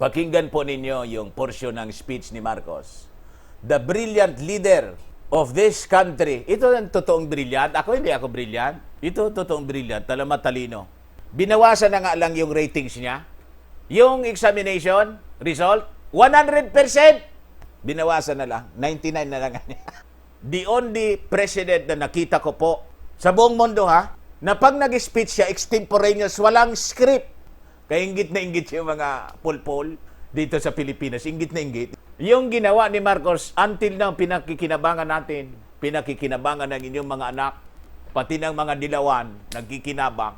Pakinggan po ninyo yung portion ng speech ni Marcos. The brilliant leader of this country. Ito ang totoong brilliant. Hindi ako brilliant. Ito totoong brilliant. Matalino. Binawasan na nga lang yung ratings niya. Yung examination result, 100%. Binawasan na lang. 99 na lang. The only president na nakita ko po sa buong mundo na pag nag-speech siya, extemporaneous, walang script. Kaya inggit na inggit yung mga pulpol dito sa Pilipinas. Inggit na inggit. Yung ginawa ni Marcos, until now, pinakikinabangan natin. Pinakikinabangan ng inyong mga anak, pati ng mga dilawan, nagkikinabang.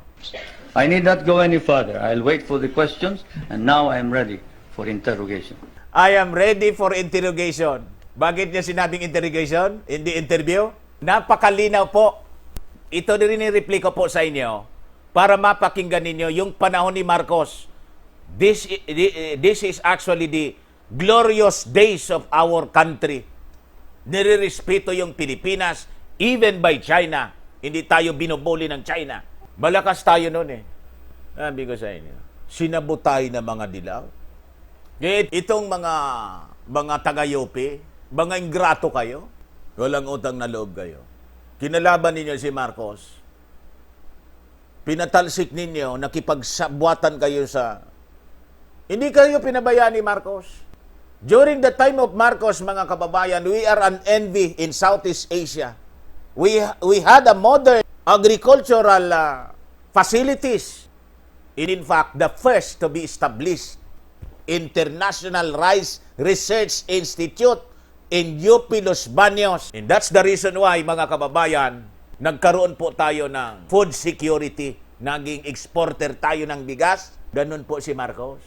I need not go any further. I'll wait for the questions, and now I'm ready for interrogation. I am ready for interrogation. Bakit niya sinabing interrogation? Hindi interview? Napakalinaw po. Ito rin i-reply ko po sa inyo para mapakinggan ninyo yung panahon ni Marcos. This is actually the glorious days of our country. Nire-respeto yung Pilipinas, even by China. Hindi tayo binubuli ng China. Malakas tayo noon Sabi ko sa inyo, sinabutay na mga dilaw. Kaya itong mga taga-Yope, mga ingrato kayo, walang utang na loob kayo. Kinalaban ninyo si Marcos. Pinatalsik ninyo, nakipagsabuatan kayo sa... Hindi kayo pinabayaan ni Marcos. During the time of Marcos, mga kababayan, we are an envy in Southeast Asia. We had a modern agricultural facilities. In fact, the first to be established International Rice Research Institute in UP Los Baños. And that's the reason why, mga kababayan, nagkaroon po tayo ng food security. Naging exporter tayo ng bigas. Ganun po si Marcos.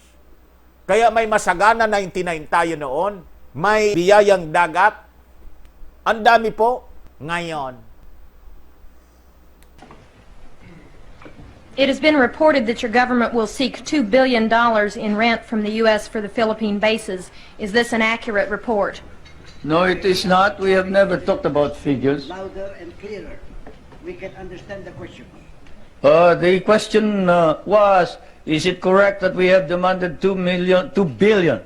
Kaya may masagana 99 tayo noon. May biyayang dagat. Ang dami po ngayon. It has been reported that your government will seek $2 billion in rent from the U.S. for the Philippine bases. Is this an accurate report? No, it is not. We have never talked about figures. Louder and clearer. We can understand the question. The question was, is it correct that we have demanded 2 billion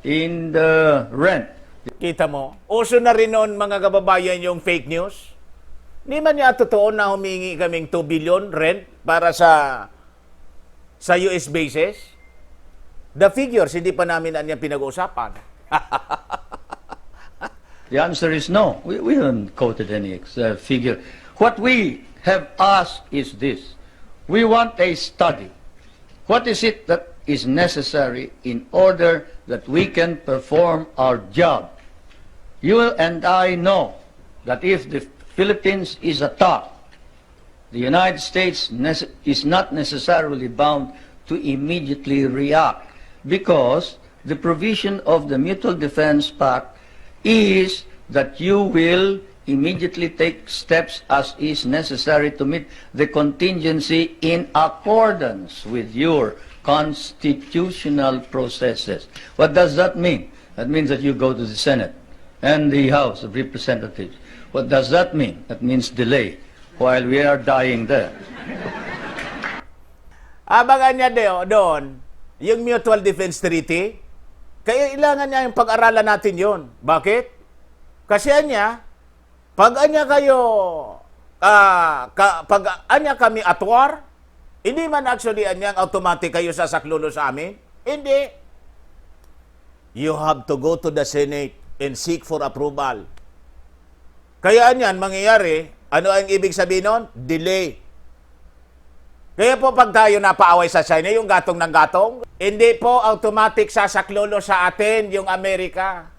in the rent? Kita mo, uso na rin noon, mga kababayan, yung fake news. Hindi man niya totoo na humingi kaming 2 billion rent para sa US bases. The figures, hindi pa namin niya pinag-uusapan. The answer is no. We haven't quoted any figure. What we have asked is this. We want a study. What is it that is necessary in order that we can perform our job? You and I know that if the Philippines is attacked, the United States is not necessarily bound to immediately react because the provision of the Mutual Defense Pact is that you will immediately take steps as is necessary to meet the contingency in accordance with your constitutional processes. What does that mean? That means that you go to the Senate and the House of Representatives. What does that mean? That means delay while we are dying there. Abangan niya doon, yung Mutual Defense Treaty, kaya ilangan niya yung pag-aralan natin yon. Bakit? Kasi pag anya kami at war, hindi man actually anyang automatic kayo sasaklulo sa amin. Hindi. You have to go to the Senate and seek for approval. Kaya mangyayari, ano ang ibig sabihin nun? Delay. Kaya po pag tayo napaaway sa China, yung gatong ng gatong, hindi po automatic sasaklolo sa atin yung Amerika.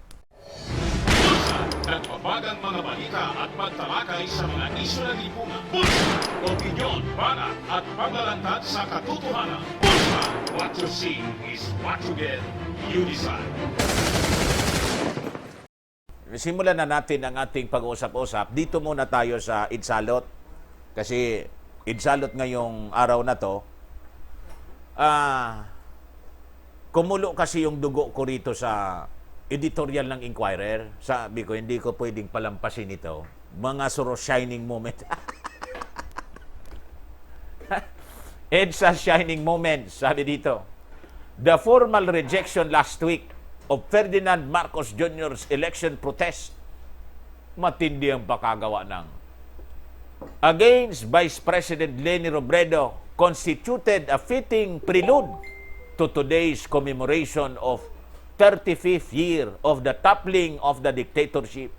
Nagbabagang mga balita at pagtalakay sa mga isyu ng lipunan. Bulsa, opinyon, banat at paglalantad sa katotohanan. Bulsa, what you see is what you get. You decide. Simulan na natin ang ating pag-usap-usap. Dito muna tayo sa Idsalot. Kasi Idsalot ngayong araw na to. Kumulo kasi yung dugo ko rito sa editorial ng Inquirer. Sabi ko, hindi ko pwedeng palampasin ito. Mga shining moment. EDSA shining moments, sabi dito. the formal rejection last week of Ferdinand Marcos Jr.'s election protest, matindi ang pakagawa ng against Vice President Leni Robredo constituted a fitting prelude to today's commemoration of 35th year of the toppling of the dictatorship.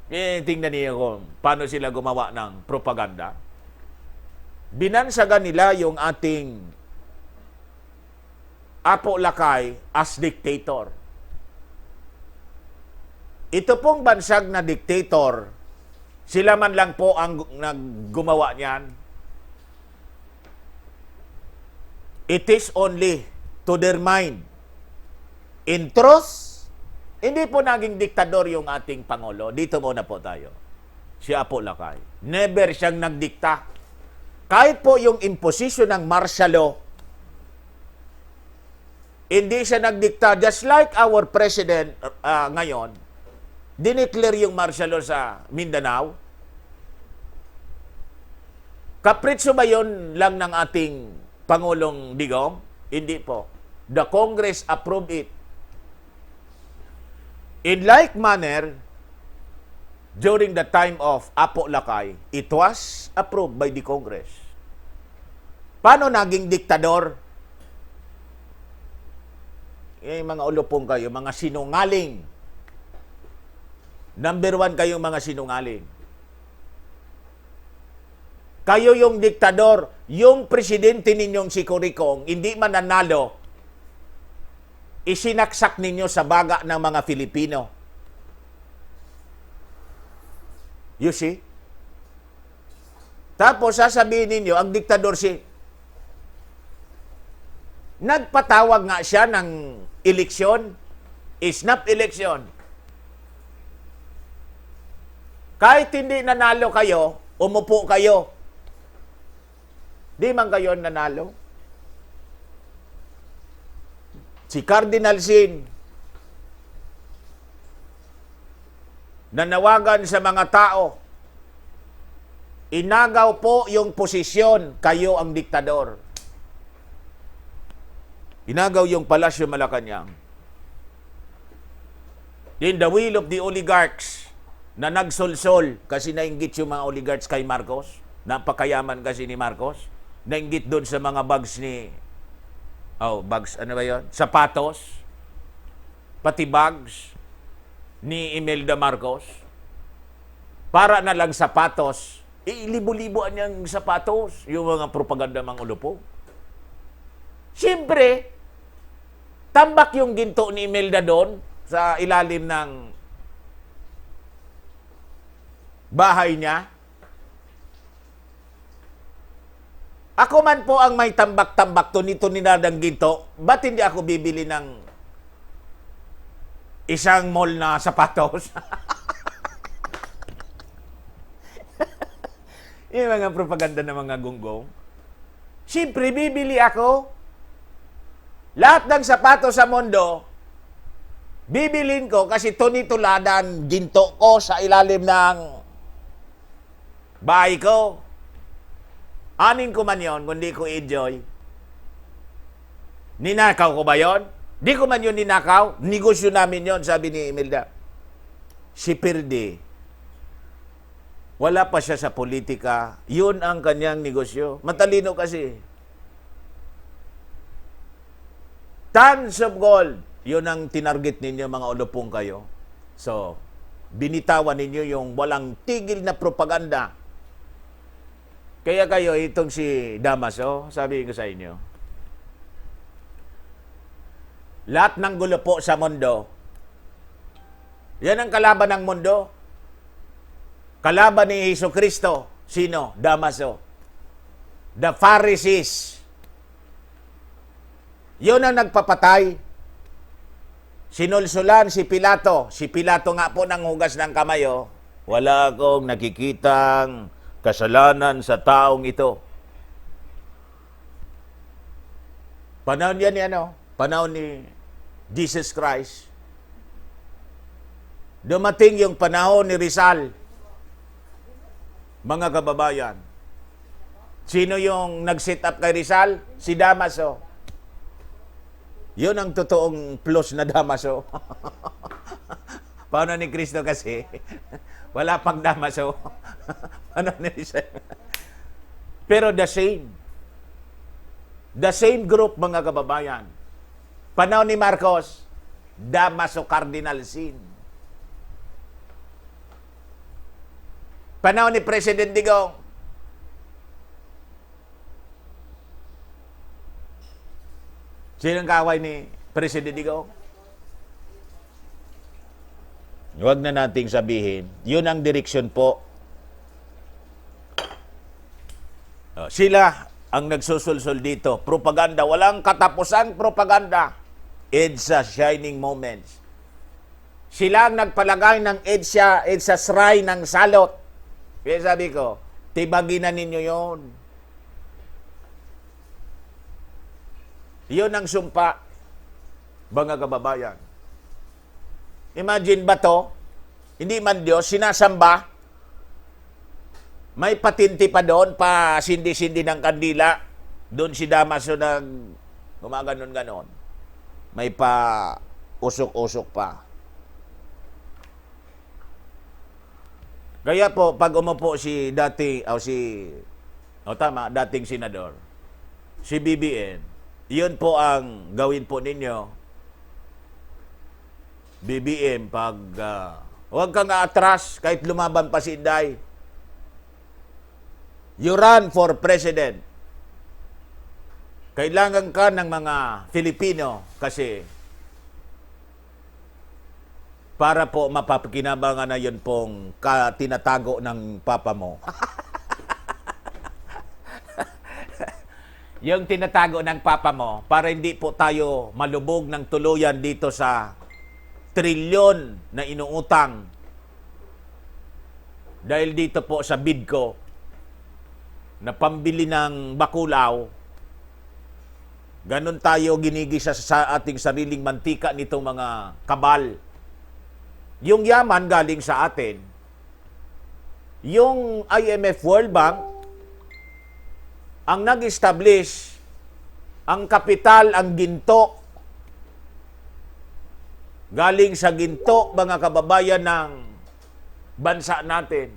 Tingnan niyo kung paano sila gumawa ng propaganda. Binansagan nila yung ating Apo Lakay as dictator. Ito pong bansag na dictator, sila man lang po ang naggumawa niyan. It is only to their mind. In truth, hindi po naging diktador yung ating Pangulo. Dito muna po tayo. Si Apo Lakay. Never siyang nagdikta. Kahit po yung imposition ng martial law, hindi siya nagdikta. Just like our president ngayon, dineclare yung martial law sa Mindanao. Kapritso ba yun lang ng ating Pangulong Digong? Hindi po. The Congress approved it. In like manner, during the time of Apo Lakay, it was approved by the Congress. Paano naging diktador? Mga ulupong kayo, mga sinungaling. Number 1 kayong mga sinungaling. Kayo yung diktador, yung presidente ninyong si Curicong, hindi man nanalo, isinaksak ninyo sa baga ng mga Filipino. You see? Tapos sasabihin ninyo, ang diktador nagpatawag nga siya ng eleksyon, snap election. Kahit hindi nanalo kayo, umupo kayo. Di man kayo nanalo. Si Cardinal Sin, nanawagan sa mga tao, inagaw po yung posisyon, kayo ang diktador. Inagaw yung Palasyo Malacanang. In the will of the oligarchs, na nagsolsol kasi nainggit yung mga oligarchs kay Marcos, napakayaman kasi ni Marcos, nainggit doon sa mga bags ni, bags, ano ba yun? Sapatos, pati bags ni Imelda Marcos, para na lang sapatos, libo-liboan niyang sapatos, yung mga propaganda mga ulupo. Siyempre, tambak yung ginto ni Imelda doon sa ilalim ng bahay niya. Ako man po ang may tambak-tambak to nito ninadang ginto, ba't hindi ako bibili ng isang mall na sapatos? Yung mga propaganda ng mga gunggong. Siyempre, bibili ako. Lahat ng sapatos sa mundo, bibilin ko kasi tunituladan ginto ko sa ilalim ng bahay ko. Anin ko man yon, kundi ko enjoy. Ninakaw ko ba yon? Di ko man yun ninakaw. Negosyo namin yon, sabi ni Imelda. Si Pirdi, wala pa siya sa politika. Yun ang kanyang negosyo. Matalino kasi. Tons of gold. Yun ang tinarget ninyo, mga ulupong kayo. So, binitawan ninyo yung walang tigil na propaganda. Kaya kayo, itong si Damaso, sabi ko sa inyo, lahat ng gulo po sa mundo, yan ang kalaban ng mundo. Kalaban ni Jesucristo, sino? Damaso. The Pharisees. Yun ang nagpapatay. Sinulsulan si Pilato. Si Pilato nga po nang hugas ng kamay. Wala akong nakikitang kasalanan sa taong ito. Panahon yan panahon ni Jesus Christ. Dumating yung panahon ni Rizal. Mga kababayan. Sino yung nag-set up kay Rizal? Si Damaso. Yun ang totoong plus na Damaso. Paano ni Kristo kasi? Wala pang Damaso. Paano ni Rizal? Pero the same. The same group, mga kababayan. Panahon ni Marcos, Damaso Cardinal Sin. Panahon ni President Digong, sinong kaway ni President Digong? Huwag na nating sabihin. Yun ang direksyon po. Sila ang nagsusulsul dito. Propaganda. Walang katapusang propaganda. EDSA shining moments. Sila ang nagpalagay ng EDSA shrine ng salot. Kaya sabi ko, tibagin na ninyo yon. Yun ang sumpa, mga kababayan. Imagine ba to? Hindi man Diyos, sinasamba. May patinti pa doon, pa sindi-sindi ng kandila. Doon si Damaso nag gumaganon-ganon. May pa usok-usok pa. Kaya po, pag umupo si dating senador, si BBM, yun po ang gawin po ninyo. BBM, pag huwag kang atras kahit lumaban pa si Inday. You run for president. Kailangan ka ng mga Filipino kasi para po mapapakinabangan na yun pong tinatago ng papa mo. Yung tinatago ng papa mo para hindi po tayo malubog ng tuluyan dito sa trilyon na inuutang dahil dito po sa BIDCO na pambili ng bakulaw. Ganon tayo ginigisa sa ating sariling mantika nitong mga kabal. Yung yaman galing sa atin. Yung IMF World Bank ang nag-establish, ang kapital, ang ginto. Galing sa ginto, mga kababayan ng bansa natin.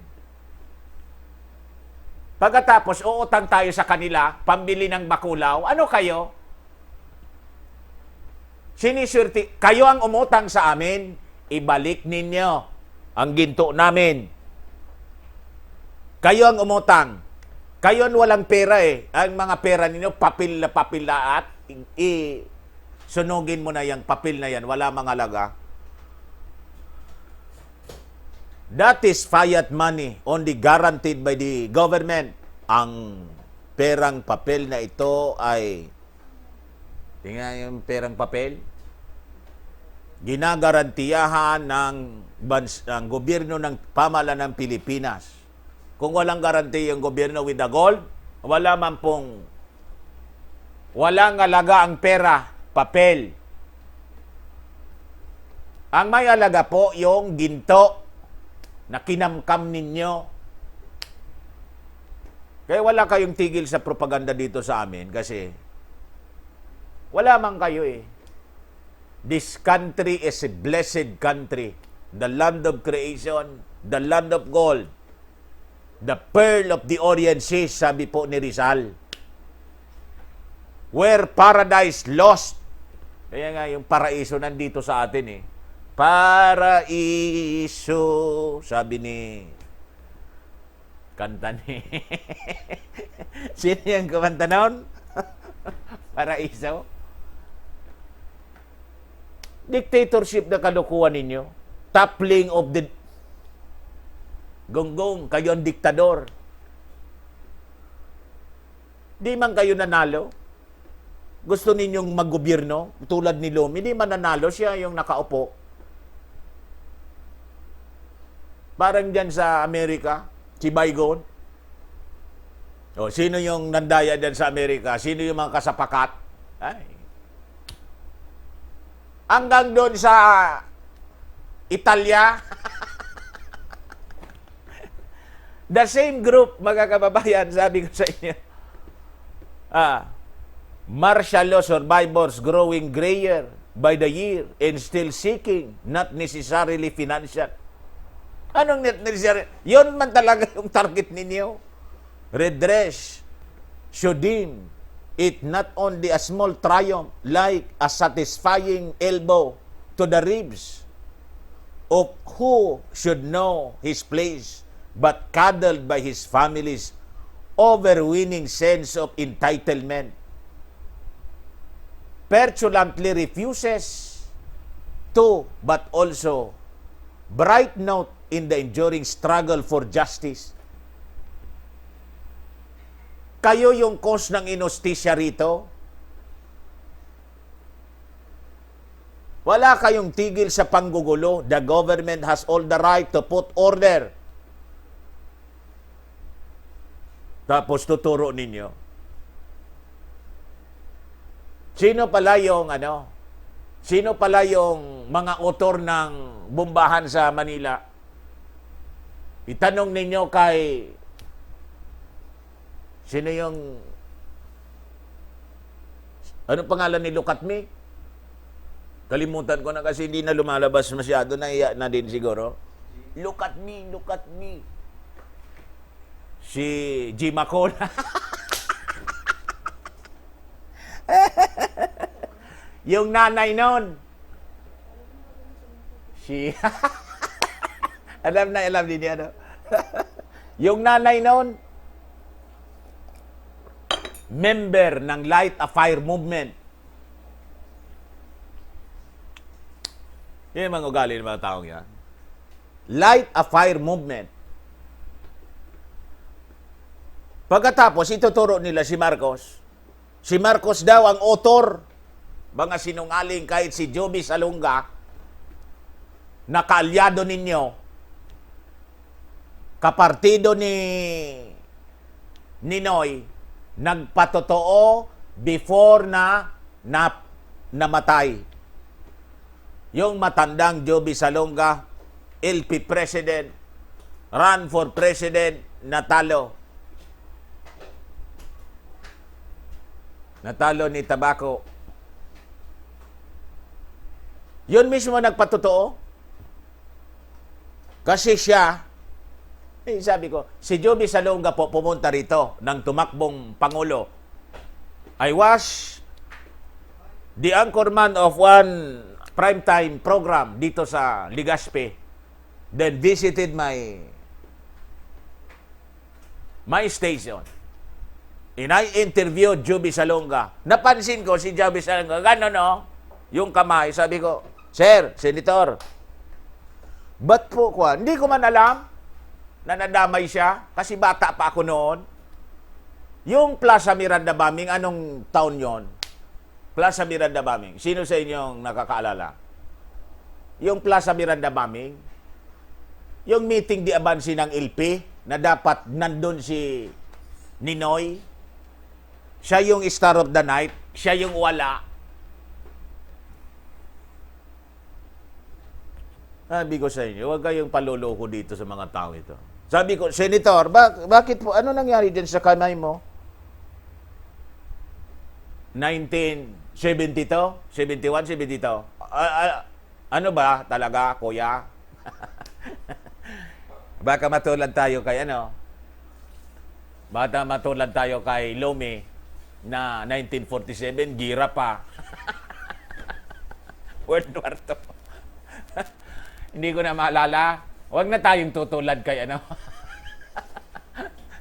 Pagkatapos, uutang tayo sa kanila, pambili ng bakulaw. Ano kayo? Siniswerte, kayo ang umutang sa amin, ibalik ninyo ang ginto namin. Kayo ang umutang. Kayo walang pera eh. Ang mga pera ninyo, papel na papel lahat. Sunugin mo na yung papel na yan. Wala mga laga. That is fiat money, only guaranteed by the government. Ang perang papel na ito ay, tingnan yung perang papel, ginagarantiyahan ng gobyerno ng pamahalaan ng Pilipinas. Kung walang garanti yung gobyerno with the gold, walang alaga ang pera, papel. Ang may alaga po yung ginto na kinamkam ninyo. Kaya wala kayong tigil sa propaganda dito sa amin kasi wala man kayo eh. This country is a blessed country. The land of creation, the land of gold. The pearl of the Orient Sea, sabi po ni Rizal. Where paradise lost. Kaya nga yung paraiso nandito sa atin eh. Paraiso, sabi ni kanta ni sino yung kumanta noon? Paraiso. Dictatorship na kalukuhan ninyo. Toppling of the gonggong, kayo ang diktador. Di man kayo nanalo. Gusto ninyong maggobyerno, tulad ni Lumi, di man nanalo, siya yung nakaupo. Parang dyan sa Amerika, si Biden. O, sino yung nandaya dyan sa Amerika? Sino yung mga kasapakat? Ay. Hanggang doon sa Italia, the same group, mga kababayan, sabi ko sa inyo. Martial law survivors growing grayer by the year and still seeking, not necessarily financial. Anong not necessarily? Yun man talaga yung target ninyo. Redress should deem it not only a small triumph like a satisfying elbow to the ribs of who should know his place, but cuddled by his family's overweening sense of entitlement, petulantly refuses to, but also bright note in the enduring struggle for justice. Kayo yung cause ng inostisya rito. Wala kayong tigil sa panggugulo. The government has all the right to put order. Tapos tuturo ninyo. Sino pala yung Sino pala yung mga author ng bombahan sa Manila? Itanong ninyo kay sino yung ano pangalan ni Look at Me? Kalimutan ko na kasi hindi na lumalabas masyado, naiya na din siguro. Look at me, look at me. Si G. Macola. Yung nanay nun. Si alam din niya, no? Yung nanay nun, member ng Light a Fire Movement. Yan ang mga ugali ng mga taong yan. Light a Fire Movement. Pagkatapos, ituturo nila si Marcos. Si Marcos daw ang author. Mga sinungaling kahit si Joby Salonga, na kaalyado ninyo, kapartido ni Ninoy, nagpatotoo before na namatay. Yung matandang Joby Salonga, LP President, run for President, natalo. Natalo ni Tabaco. Yun mismo nagpatotoo. Kasi siya, sabi ko, si Joby Salonga po pumunta rito ng tumakbong Pangulo. I was the anchorman of one primetime program dito sa Legazpi. Then visited my station. And I interviewed Joby Salonga. Napansin ko si Joby Salonga, gano'n no? Yung kamay, sabi ko, Sir, Senator, ba't po ko? Hindi ko man alam na nadamay siya kasi bata pa ako noon. Yung Plaza Miranda bombing, anong taon yon? Plaza Miranda bombing. Sino sa inyong nakakaalala? Yung Plaza Miranda bombing, yung meeting di abansi ng LP na dapat nandun si Ninoy, siya yung star of the night, siya yung wala. Sabi ko sa inyo, huwag kayong paluloko dito sa mga tao ito. Sabi ko, Senator, bakit po? Ano nangyari din sa kamay mo? 1972? 71, 72? Ano ba talaga, kuya? Baka matulad tayo kay Baka matulad tayo kay Lomi na 1947, gira pa. World War II. Hindi ko na maalala. Huwag na tayong tutulad kay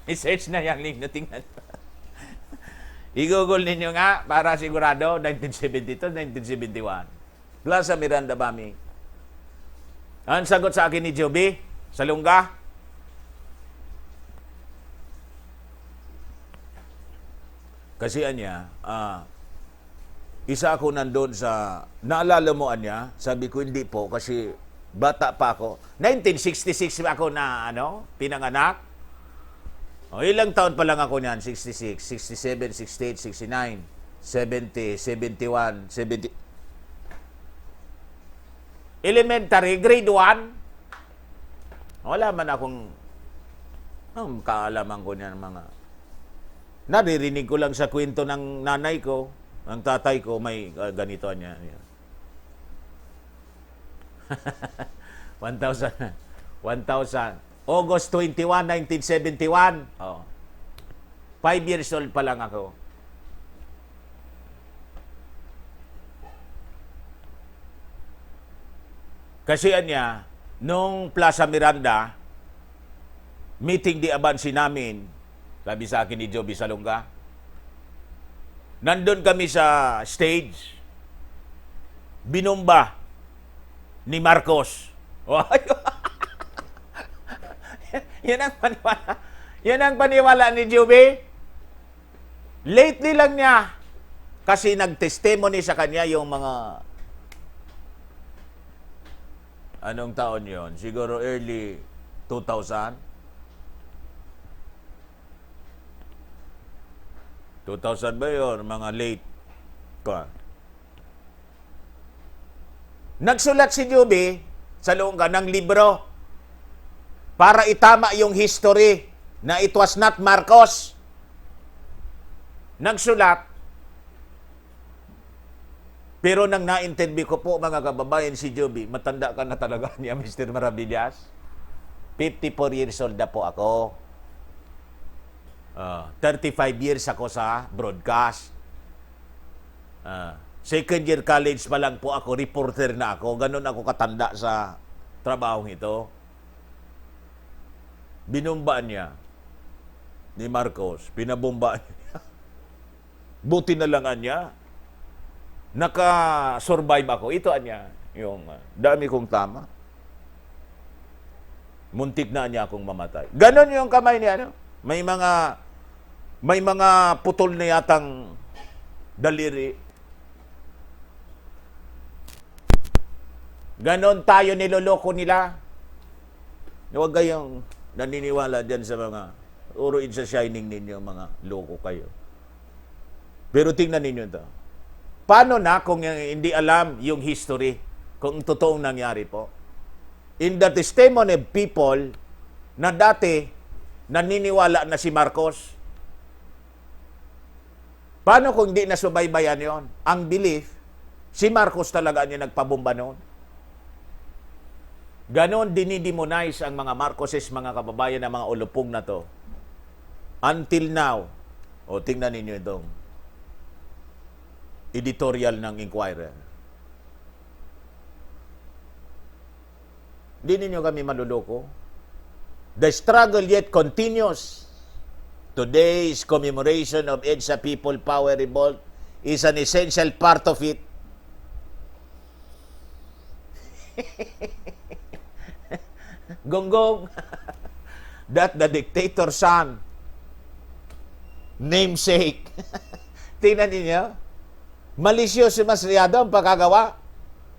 I-search na yung link na tingnan. I-google ninyo nga para sigurado 1972, 1971. Plaza Miranda bombing. Ang sagot sa akin ni Joby Salonga, kasi isa ako nandun sa, naalala mo sabi ko hindi po kasi bata pa ako. 1966 ako na pinanganak. O, ilang taon pa lang ako niyan? 66, 67, 68, 69, 70, 71, 70. Elementary, grade 1. Wala man akong kaalaman ko niyan mga. Naririnig ko lang sa kwento ng nanay ko, ng tatay ko, may ganito niya. 1,000. August 21, 1971. Oh. 5 years old pa lang ako. Kasi niya, nung Plaza Miranda, meeting di abansi namin, sabi sa akin ni Joby Salonga, nandun kami sa stage, binomba ni Marcos. Yan ang paniwala. Yan ang paniwala ni Joby. Lately lang niya, kasi nag-testimony sa kanya yung mga anong taon yon? Siguro early 2000. 2000 ba yun? Mga late. Nagsulat si Joby sa Lunga ng libro para itama yung history na it was not Marcos. Nagsulat. Pero nang na-interview ko po, mga kababayan, si Joby, matanda ka na talaga niya, Mr. Maravillas. 54 years old na po ako. 35 years ako sa broadcast. Second year college pa lang po ako, reporter na ako. Ganun ako katanda sa trabahong ito. Binumbaan niya ni Marcos. Pinabumbaan niya. Buti na lang niya. Naka-survive ako. Ito niya. Yung dami kong tama. Muntik na niya akong mamatay. Ganon yung kamay niya. No? May mga putol na yatang daliri. Ganon tayo niloloko nila. Huwag kayong naniniwala dyan sa mga uruin sa shining ninyo, mga loko kayo. Pero tingnan ninyo ito. Paano na kung hindi alam yung history, kung totoong nangyari po? In the testimony of people na dati naniniwala na si Marcos, paano kung hindi nasubaybayan yon? Ang belief, si Marcos talaga niya nagpabomba noon. Ganon dinidemonize ang mga Marcoses, mga kababayan, ng mga ulupong na to. Until now, tingnan ninyo itong editorial ng Inquirer. Hindi ninyo kami maluloko. The struggle yet continues. Today's commemoration of EDSA People Power Revolt is an essential part of it. Gonggong, that the dictator's son, namesake. Tingnan niyo, malisyoso masyado ang pagkagawa.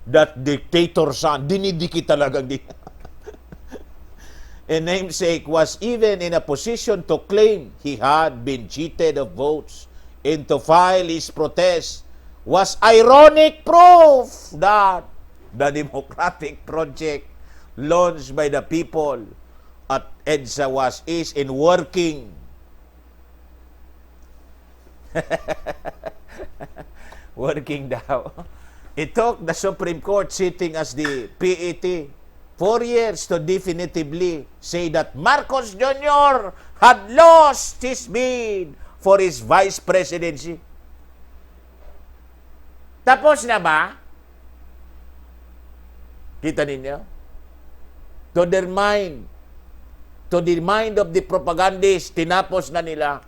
That dictator's son, dinidikit talagang din. A namesake was even in a position to claim he had been cheated of votes and to file his protest was ironic proof that the democratic project launched by the people at EDSA is in working. Working daw. It took the Supreme Court sitting as the PET 4 years to definitively say that Marcos Jr. had lost his bid for his vice presidency. Tapos na ba? Kita ninyo? To the mind of the propagandists, tinapos na nila.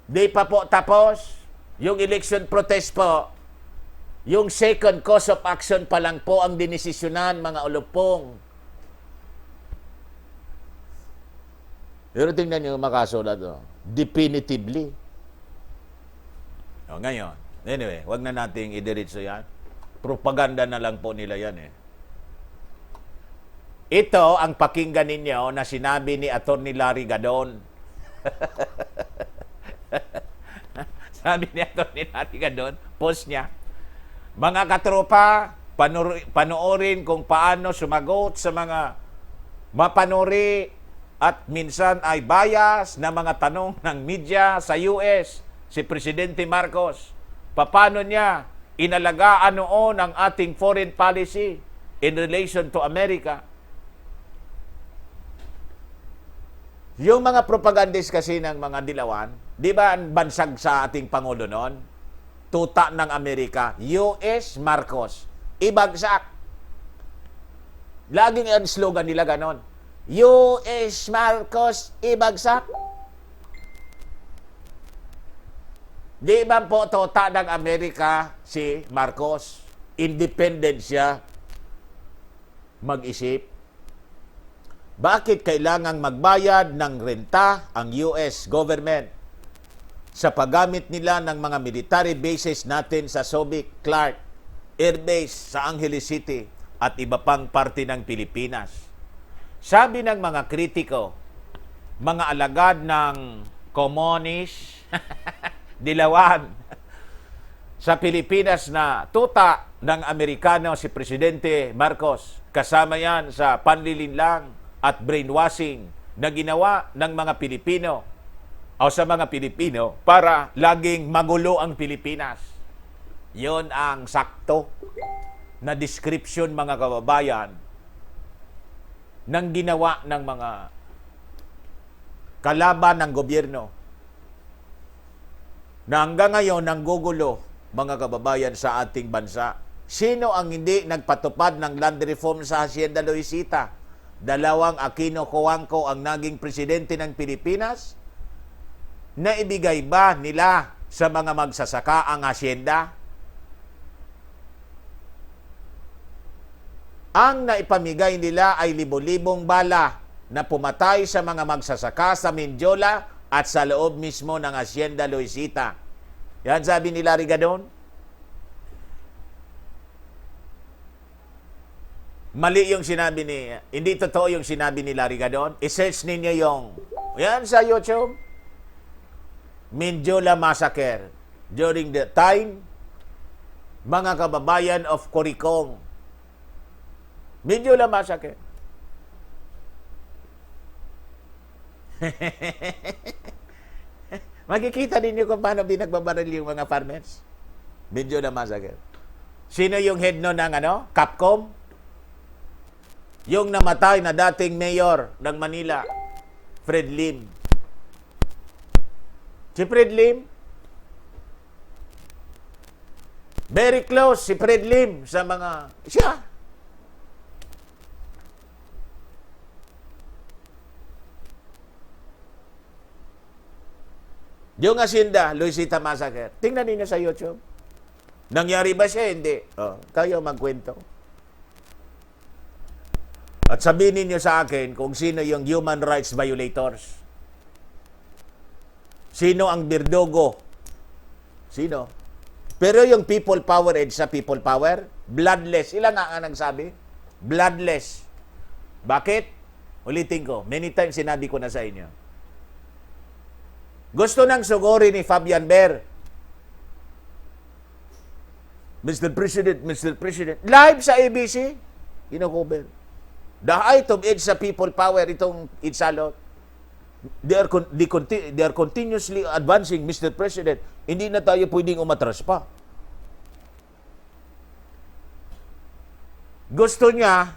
Di pa po tapos. Yung election protest po, yung second cause of action pa lang po ang dinesisyonan, mga ulupong. Pero tingnan nyo makasulat to. Definitively. Ngayon, anyway, wag na nating idiretso yan. Propaganda na lang po nila yan eh. Ito ang pakinggan ninyo na sinabi ni Atty. Larry Gadon. Sabi ni Atty. Larry Gadon, post niya, mga katropa, panoorin kung paano sumagot sa mga mapanuri at minsan ay bias na mga tanong ng media sa US, si Presidente Marcos. Paano niya inalagaan noon ang ating foreign policy in relation to America? Yung mga propagandist kasi ng mga dilawan, di ba ang bansag sa ating Pangulo noon? Tuta ng Amerika, US Marcos, ibagsak. Laging ang slogan nila ganon. US Marcos, ibagsak. Di ba po tuta ng Amerika si Marcos? Independent siya mag-isip. Bakit kailangang magbayad ng renta ang US government sa paggamit nila ng mga military bases natin sa Subic, Clark Air Base sa Angeles City at iba pang parte ng Pilipinas? Sabi ng mga kritiko, mga alagad ng komunis, dilawan, sa Pilipinas na tuta ng Amerikano si Presidente Marcos, kasama yan sa panlilinlang at brainwashing na ginawa ng mga Pilipino o sa mga Pilipino para laging magulo ang Pilipinas. Yon ang sakto na description, mga kababayan, ng ginawa ng mga kalaban ng gobyerno na hanggang ngayon nanggugulo, mga kababayan, sa ating bansa. Sino ang hindi nagpatupad ng land reform sa Hacienda Luisita? Dalawang Aquino Coangco ang naging presidente ng Pilipinas? Naibigay ba nila sa mga magsasaka ang hacienda? Ang naipamigay nila ay libo-libong bala na pumatay sa mga magsasaka sa Mindiola at sa loob mismo ng Hacienda Luisita. Yan sabi ni Larry Gadon. Mali yung sinabi ni, hindi totoo yung sinabi ni Larry Gadon. I-search ninyo yung, yan sa YouTube, Mindiola Massacre. During the time, mga kababayan of Coricong. Mindiola Massacre. Makikita ninyo kung paano binagbabaril yung mga farmers. Mindiola Massacre. Sino yung head no ng Capcom? Yung namatay na dating mayor ng Manila, Fred Lim. Si Fred Lim, very close si Fred Lim sa mga, siya. Yung Hacienda Luisita Massacre, tingnan niyo sa YouTube. Nangyari ba siya? Hindi. Kayo magkwento. At sabihin niyo sa akin kung sino yung human rights violators. Sino ang birdogo? Sino? Pero yung people power, sa people power, bloodless. Ilan nga ang nagsabi? Bloodless. Bakit? Ulitin ko. Many times sinabi ko na sa inyo. Gusto nang suguri ni Fabian Ber. Mr. President. Live sa ABC. Kino-cover. The height of age sa people power, itong Itsalot, they are continuously advancing, Mr. President. Hindi na tayo pwedeng umatras pa. Gusto niya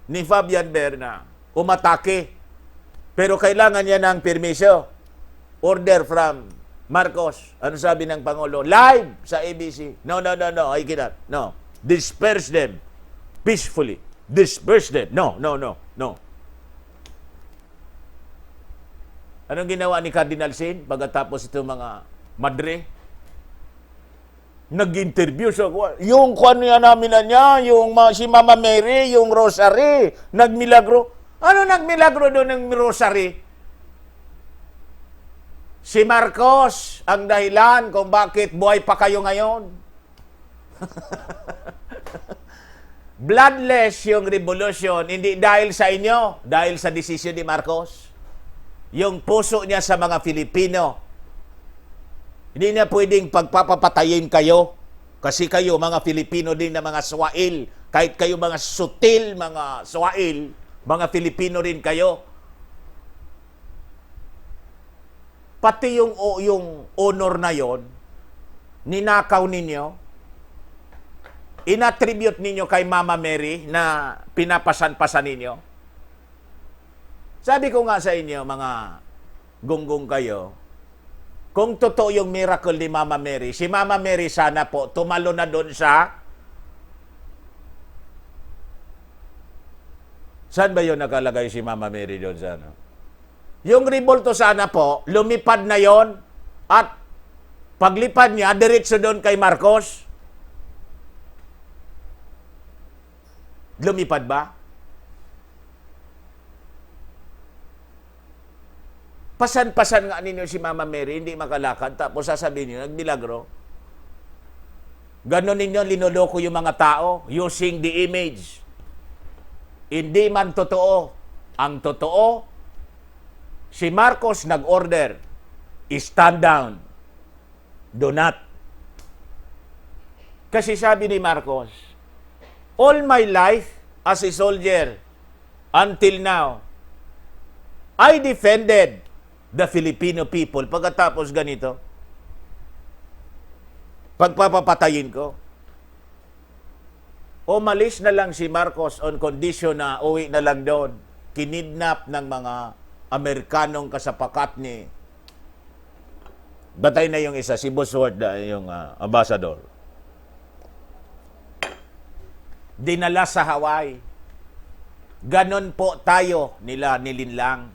ni Fabian Ber na umatake, pero kailangan niya ng permiso. Order from Marcos. Ano sabi ng Pangulo? Live sa ABC. No, I cannot. No. Disperse them peacefully. Disperse them. No. Anong ginawa ni Cardinal Sin pagkatapos itong mga madre? Nag-interview sa yung kwan niya namin na niya, yung si Mama Mary, yung rosary, nagmilagro. Ano nagmilagro doon ng rosary? Si Marcos ang dahilan kung bakit buhay pa kayo ngayon. Bloodless yung revolution, hindi dahil sa inyo, dahil sa desisyon ni Marcos. Yung puso niya sa mga Filipino. Hindi na pwedeng pagpapatayin kayo. Kasi kayo, mga Filipino din na mga Swail. Kahit kayo mga sutil, mga Swail, mga Filipino rin kayo. pati yung honor na yon, ninakaw ninyo, inattribute ninyo kay Mama Mary na pinapasan-pasan ninyo. Sabi ko nga sa inyo, mga gunggong kayo, kung totoo yung miracle ni Mama Mary, si Mama Mary sana po tumalo na doon sa... Saan ba yun nakalagay si Mama Mary doon sa ano? Yung revolto sana po, lumipad na yon at paglipad niya, diretso doon kay Marcos. Lumipad ba? Pasan-pasan nga ninyo si Mama Mary, hindi makalakad, tapos sasabihin niyo, nagmilagro. Ganon ninyo, linoloko yung mga tao using the image. Hindi man totoo. Ang totoo, si Marcos nag-order, stand down. Do not. Kasi sabi ni Marcos, all my life as a soldier until now, I defended the Filipino people. Pagkatapos ganito, pagpapapatayin ko, umalis na lang si Marcos on condition na uwi na lang doon. Kinidnap ng mga Amerikanong kasapakat ni... Batay na yung isa, si Bosworth, yung ambassador. Dinala sa Hawaii. Ganon po tayo nila nilinlang.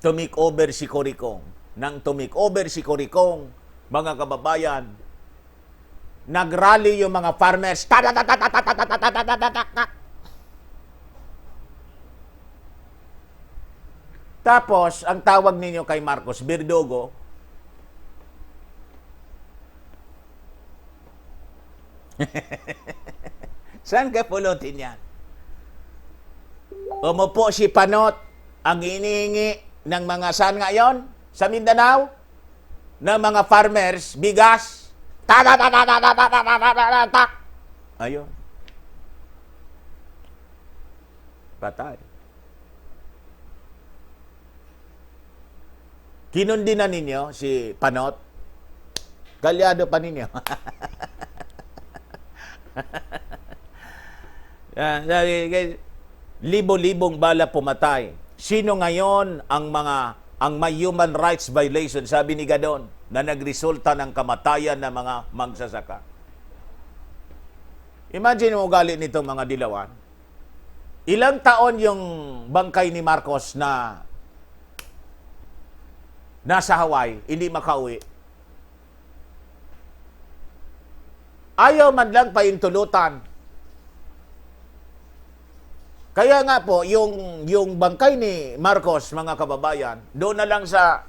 Tumik over si Coricong. Nang tumik over si Coricong, mga kababayan, nagrally yung mga farmers. Tapos, ang tawag ninyo kay Marcos, Birdogo. Saan ka pulutin yan? Umupo si Panot, ang inihingi ng mga saan nga yon? Sa Mindanao? Ng mga farmers, bigas. Ayun. Patay. Kinundi na ninyo si Panot. Galyado pa ninyo. Libo-libong bala pumatay. Sino ngayon ang may human rights violation, sabi ni Gadon, na nagresulta ng kamatayan ng mga magsasaka? Imagine mo ugali nitong mga dilawan. Ilang taon yung bangkay ni Marcos na nasa Hawaii, hindi makauwi. Ayaw man lang paintulutan. Kaya nga po, yung bangkay ni Marcos, mga kababayan, doon na lang sa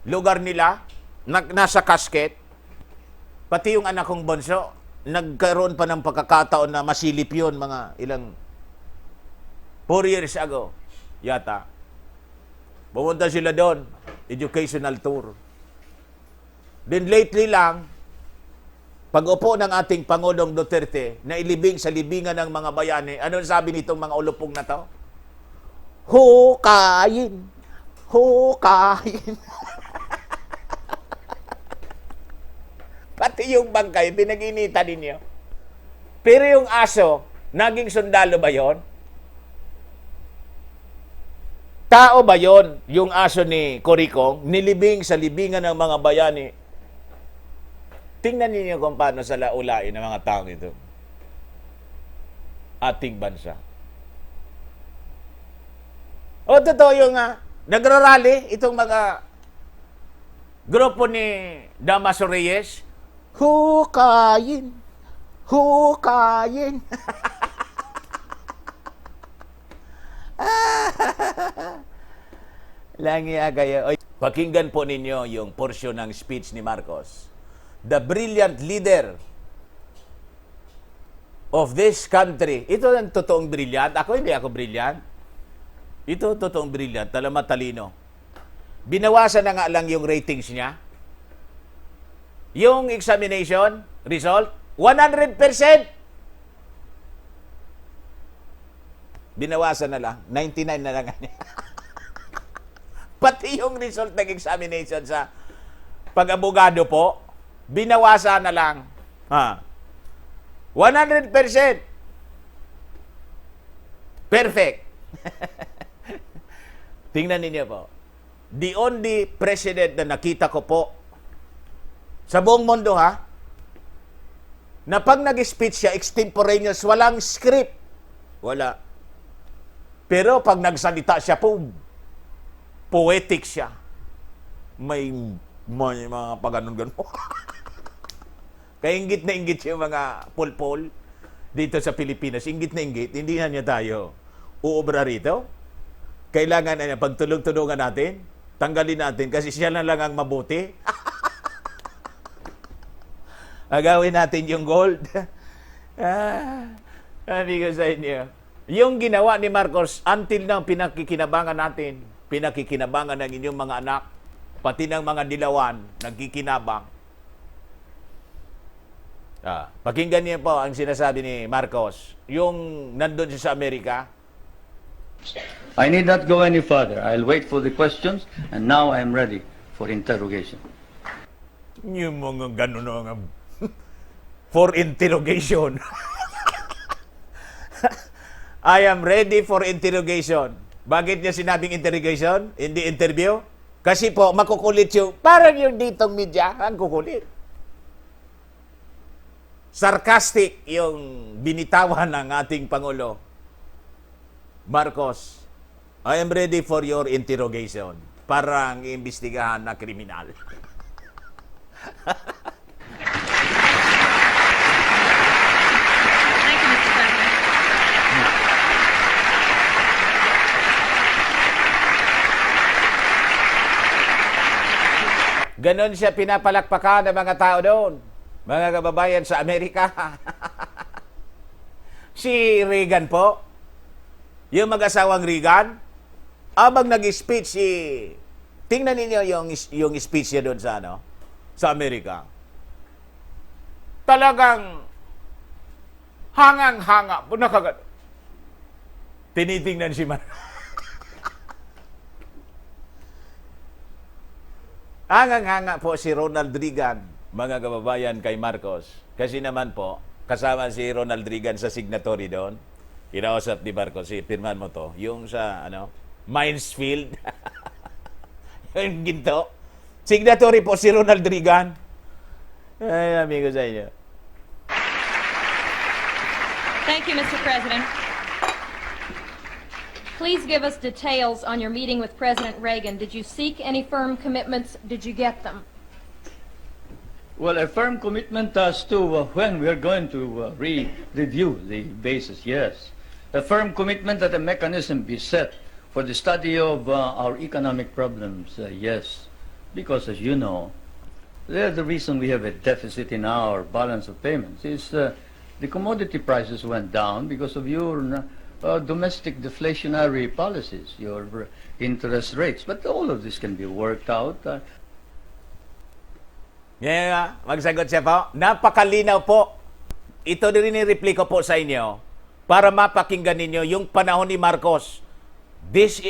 lugar nila, nasa casket, pati yung anak kong bunso, nagkaroon pa ng pagkakataon na masilip yun, mga ilang 4 years ago, yata. Pumunta sila doon, educational tour. Then lately lang, pag-upo ng ating Pangulong Duterte na ilibing sa libingan ng mga bayani, ano sabi nitong mga ulupong na to? Hukayin! Hukayin! Pati yung bangkay, pinag-inita ninyo. Pero yung aso, naging sundalo ba yon? Tao ba yon? Yung aso ni Coricong, nilibing sa libingan ng mga bayani. Tingnan ninyo kung paano sa laulain ng mga taong ito. Ating bansa. O, totoo yung nagrarally itong mga grupo ni Damaso Reyes. Hukayin! Hukayin! Langi kayo. Pakinggan po ninyo yung portion ng speech ni Marcos. The brilliant leader of this country. Ito ang totoong brilliant. Ako, hindi ako brilliant. Ito totoong brilliant. Talagang matalino. Binawasan na nga lang yung ratings niya. Yung examination result, 100%. Binawasan na lang. 99 na lang. Pati yung result ng examination sa pag-abogado po, binawasan na lang. 100% perfect. Tingnan ninyo po. The only president na nakita ko po sa buong mundo na pag nag-speech siya, extemporaneous, walang script. Wala. Pero pag nagsalita siya po, poetic siya. May mga pag-ganon-ganon. Kaya inggit na inggit yung mga pulpol dito sa Pilipinas. Inggit na inggit, hindi na niya tayo uobra rito. Kailangan na niya, pagtulong-tulungan natin, tanggalin natin kasi siya na lang ang mabuti. Agawin natin yung gold. Sabi ko sa inyo, yung ginawa ni Marcos, until now, pinakikinabangan natin, pinakikinabangan ng inyong mga anak, pati ng mga dilawan, nagkikinabang. Pakinggan niyo po ang sinasabi ni Marcos. Yung nandun siya sa Amerika, I need not go any further. I'll wait for the questions, and now I'm ready for interrogation. yung mga gano'n nga, for interrogation. I am ready for interrogation. Bakit niya sinabing interrogation? Hindi interview? Kasi po, makukulit yung, parang yung ditong media, ang kukulit. Sarcastic yung binitawan ng ating Pangulo. Marcos, I am ready for your interrogation. Parang iimbestigahan na kriminal. Thank you, Mr. President. Ganon siya pinapalakpakan ng mga tao doon. Mga kababayan sa Amerika. Si Reagan po, yung mag-asawang Reagan, abang nag-speech tingnan ninyo yung speech niya doon sa sa Amerika. Talagang hangang-hanga po tinitingnan si Hangang-hanga po si Ronald Reagan, mga kababayan, kay Marcos. Kasi naman po, kasama si Ronald Reagan sa signatory doon. Kinausap ni Marcos, pirman mo to. Yung sa, Minesfield. Yung ginto. Signatory po si Ronald Reagan. Ay, amigo sa inyo. Thank you, Mr. President. Please give us details on your meeting with President Reagan. Did you seek any firm commitments? Did you get them? Well, a firm commitment as to when we are going to review the basis, yes. A firm commitment that a mechanism be set for the study of our economic problems, yes. Because, as you know, the reason we have a deficit in our balance of payments is the commodity prices went down because of your domestic deflationary policies, your interest rates. But all of this can be worked out. Magsagot siya po. Napakalinaw po. Ito din i-reply ko po sa inyo para mapakinggan ninyo yung panahon ni Marcos. This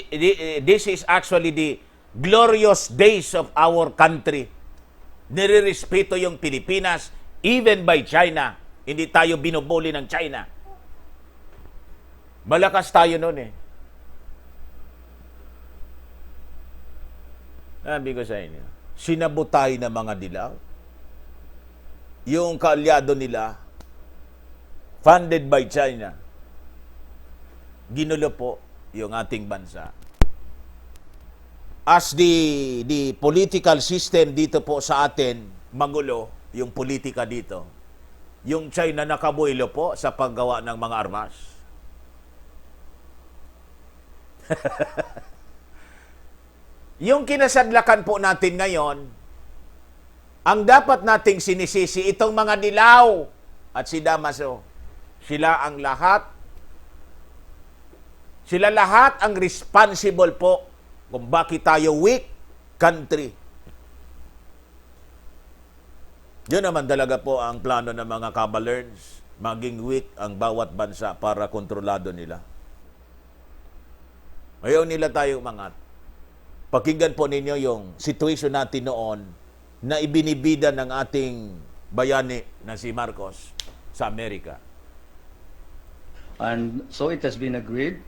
is actually the glorious days of our country. Nirirespeto yung Pilipinas, even by China. Hindi tayo binubuli ng China. Malakas tayo noon Sabi ko sa inyo, sinabotay ng mga dilaw. Yung kaalyado nila, funded by China, ginulo po yung ating bansa. As the political system dito po sa atin, magulo yung politika dito. Yung China nakabuelo po sa paggawa ng mga armas. Yung kinasadlakan po natin ngayon, ang dapat nating sinisisi itong mga dilaw at si Damaso. Sila lahat ang responsible po kung bakit tayo weak country. Yun naman talaga po ang plano ng mga kabalerns, maging weak ang bawat bansa para kontrolado nila. Ayaw nila tayo umangat. Pakinggan po ninyo yung situation natin noon na ibinibida ng ating bayani na si Marcos sa Amerika. And so it has been agreed.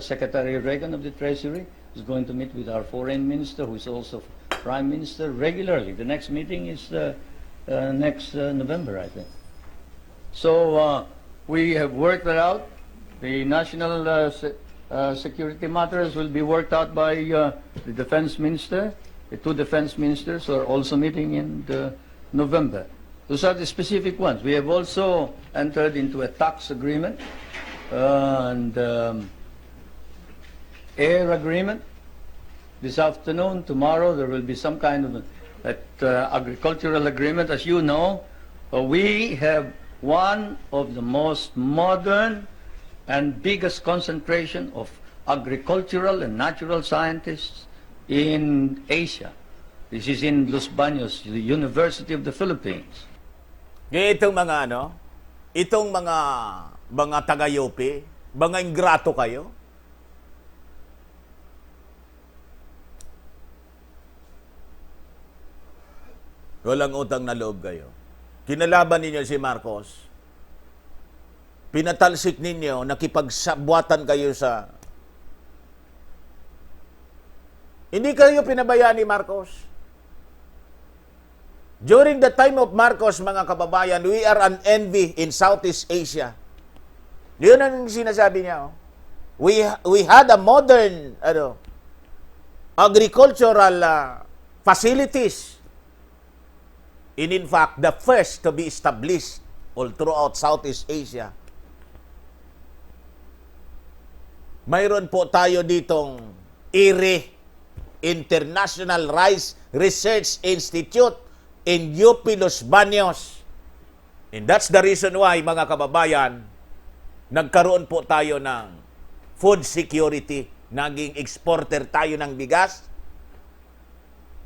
Secretary Reagan of the Treasury is going to meet with our foreign minister, who is also prime minister, regularly. The next meeting is next November, I think. So we have worked that out. The national security matters will be worked out by the defense minister. The two defense ministers are also meeting in November. Those are the specific ones. We have also entered into a tax agreement and air agreement. This afternoon, tomorrow, there will be some kind of agricultural agreement. As you know, we have one of the most modern and biggest concentration of agricultural and natural scientists in Asia. This is in Los Baños, the University of the Philippines. Kaya itong mga taga-UP, mga ingrato kayo. Walang utang na loob kayo. Kinalaban ninyo si Marcos. Pinatalsik ninyo, nakipagsabwatan kayo sa... Hindi kayo pinabayaan ni Marcos. During the time of Marcos, mga kababayan, we are an envy in Southeast Asia. Yun ang sinasabi niya. Oh. We had a modern agricultural facilities. And in fact, the first to be established all throughout Southeast Asia. Mayroon po tayo ditong IRI, International Rice Research Institute in UP Los Baños. And that's the reason why, mga kababayan, nagkaroon po tayo ng food security. Naging exporter tayo ng bigas.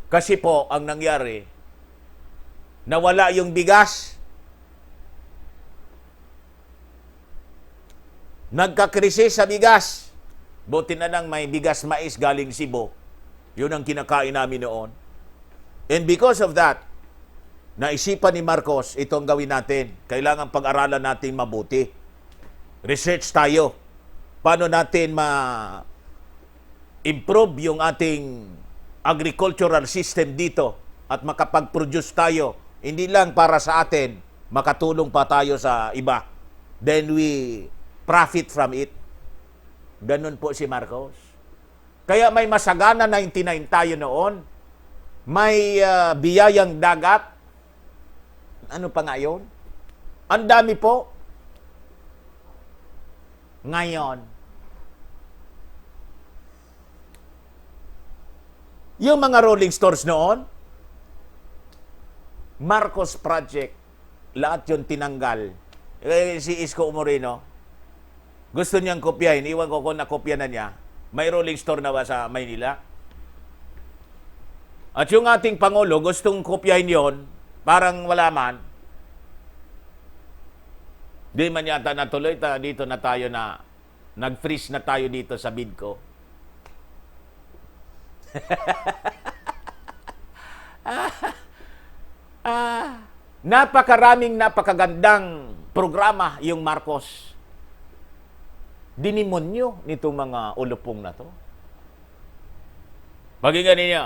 Kasi po, ang nangyari, nawala yung bigas. Nagkakrisis sa bigas. Buti na lang may bigas mais galing Cebu. Yun ang kinakain namin noon. And because of that, naisipan ni Marcos, itong gawin natin. Kailangan pag-aralan natin mabuti. Research tayo. Paano natin ma-improve yung ating agricultural system dito at makapag-produce tayo. Hindi lang para sa atin, makatulong pa tayo sa iba. Then we profit from it. Ganun po si Marcos. Kaya may masagana 99 tayo noon. May biyayang dagat. Ano pa nga yun? Ang dami po. Ngayon, yung mga rolling stores noon, Marcos Project, lahat yun tinanggal. Si Isko Moreno, gusto niyang kopyahin. Iwan ko kung nakopya na niya. May rolling store na ba sa Maynila? At yung ating Pangulo, gustong kopyahin yon, parang wala man. Di man yata natuloy, dito na tayo na, nag-freeze na tayo dito sa Bidco. Napakagandang programa yung Marcos. Dinimonyo nitong mga ulupong na to. Pakinggan ninyo.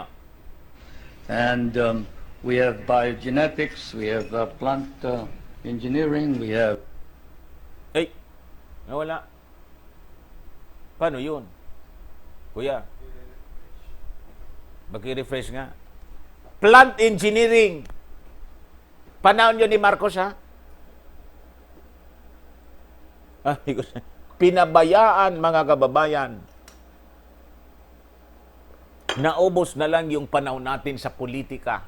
And we have biogenetics, we have plant engineering, we have... Ay, nawala. Paano yun? Kuya, baki-refresh nga. Plant engineering. Panahon yun ni Marcos, ha? Pinabayaan, mga kababayan. Naubos na lang yung panahon natin sa politika.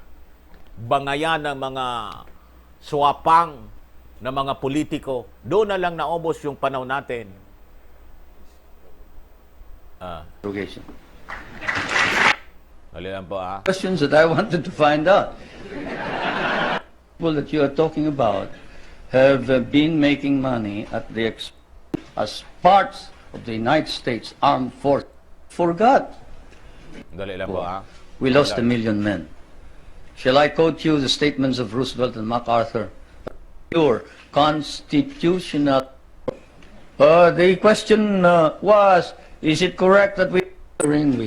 Bangayan ng mga swapang na mga politiko. Doon na lang naubos yung panahon natin. Interrogation. Halilan po, ha? Questions that I wanted to find out. People that you are talking about have been making money at the as parts of the United States Armed Forces. Forgot Dali lang po, ha? We lost 1,000,000 men. Shall I quote you the statements of Roosevelt and MacArthur? Pure constitutional. The question was, is it correct that we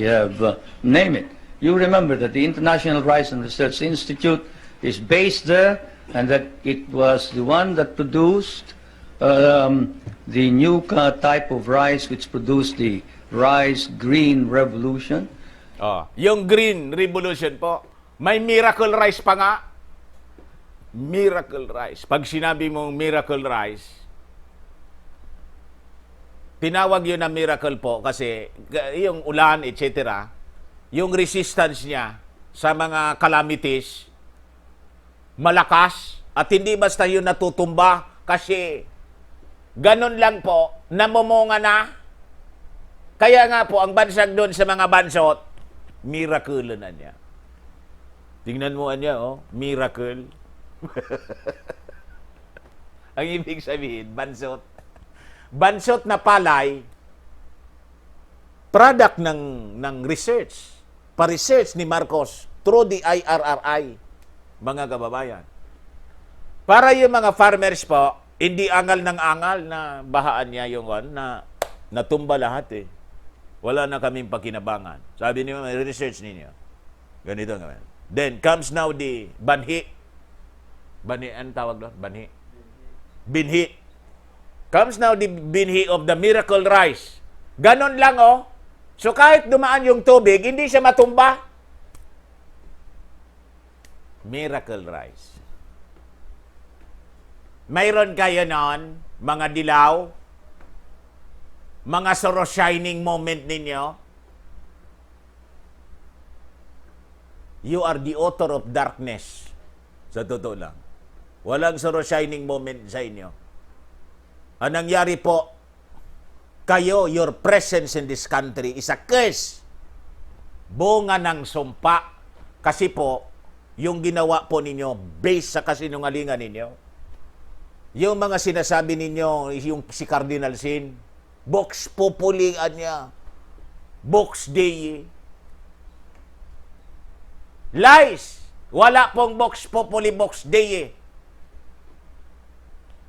have, name it. You remember that the International Rice and Research Institute is based there, and that it was the one that produced the new type of rice which produced the rice green revolution. Oh, yung Green Revolution po, may miracle rice pa nga. Miracle rice. Pag sinabi mong miracle rice, tinawag yun na miracle po kasi yung ulan, etc., yung resistance niya sa mga calamities, malakas, at hindi basta yun natutumba kasi ganun lang po, namumunga na. Kaya nga po, ang bansag doon sa mga bansot, miracle na niya. Tingnan mo niya, oh, miracle. Ang ibig sabihin, bansot. Bansot na palay, product ng research, pa-research ni Marcos through the IRRI, mga kababayan. Para yung mga farmers po, hindi angal ng angal na bahaan niya yung na natumba lahat eh. Wala na kaming pakinabangan. Sabi niyo, may research ninyo. Ganito naman. Then comes now the banhi. Banhi, ang tawag doon? Banhi. Binhi. Comes now the binhi of the miracle rice. Ganon lang, oh. So kahit dumaan yung tubig, hindi siya matumba. Miracle rice. Mayroon kayo noon, mga dilaw, mga soro shining moment ninyo. You are the author of darkness. Sa totoo lang. Walang soro shining moment sa inyo. Ang nangyari po, kayo, your presence in this country is a curse. Bunga ng sumpa. Kasi po, yung ginawa po ninyo, based sa kasinungalingan ninyo, yung mga sinasabi ninyo, yung si Cardinal Sin, Vox Populi niya, Vox Dei. Lies! Wala pong Vox Populi, Vox Dei.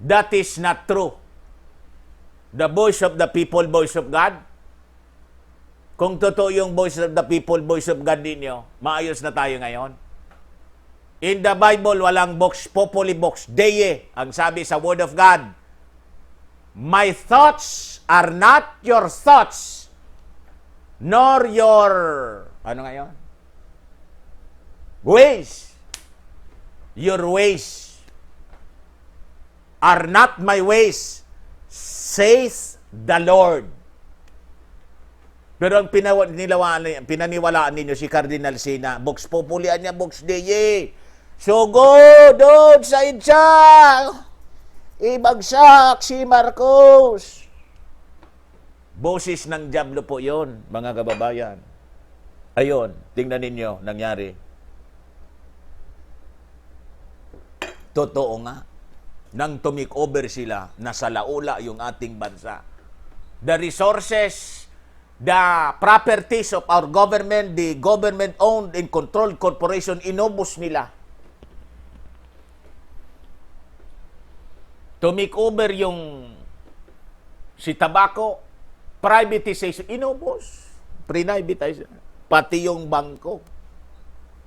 That is not true. The voice of the people, voice of God. Kung totoo yung voice of the people, voice of God ninyo, maayos na tayo ngayon. In the Bible, walang Vox Populi, Vox Dei. Ang sabi sa Word of God, my thoughts are not your thoughts, nor your, ano ngayon? Ways. Your ways are not my ways, saith the Lord. Pero ang pinaniwalaan ninyo si Cardinal Sina, Vox Populi niya, Vox Dei. So go doon sa idsa. Ibagsak si Marcos. Boses ng Diablo po yon, mga kababayan. Ayon, tingnan ninyo, nangyari. Totoo nga, nang tumikover sila, nasa laula yung ating bansa. The resources, the properties of our government, the government-owned and controlled corporation, inubos nila. Tumikover yung si tobacco, privatization, inubos. Privatization. Pati yung bangko,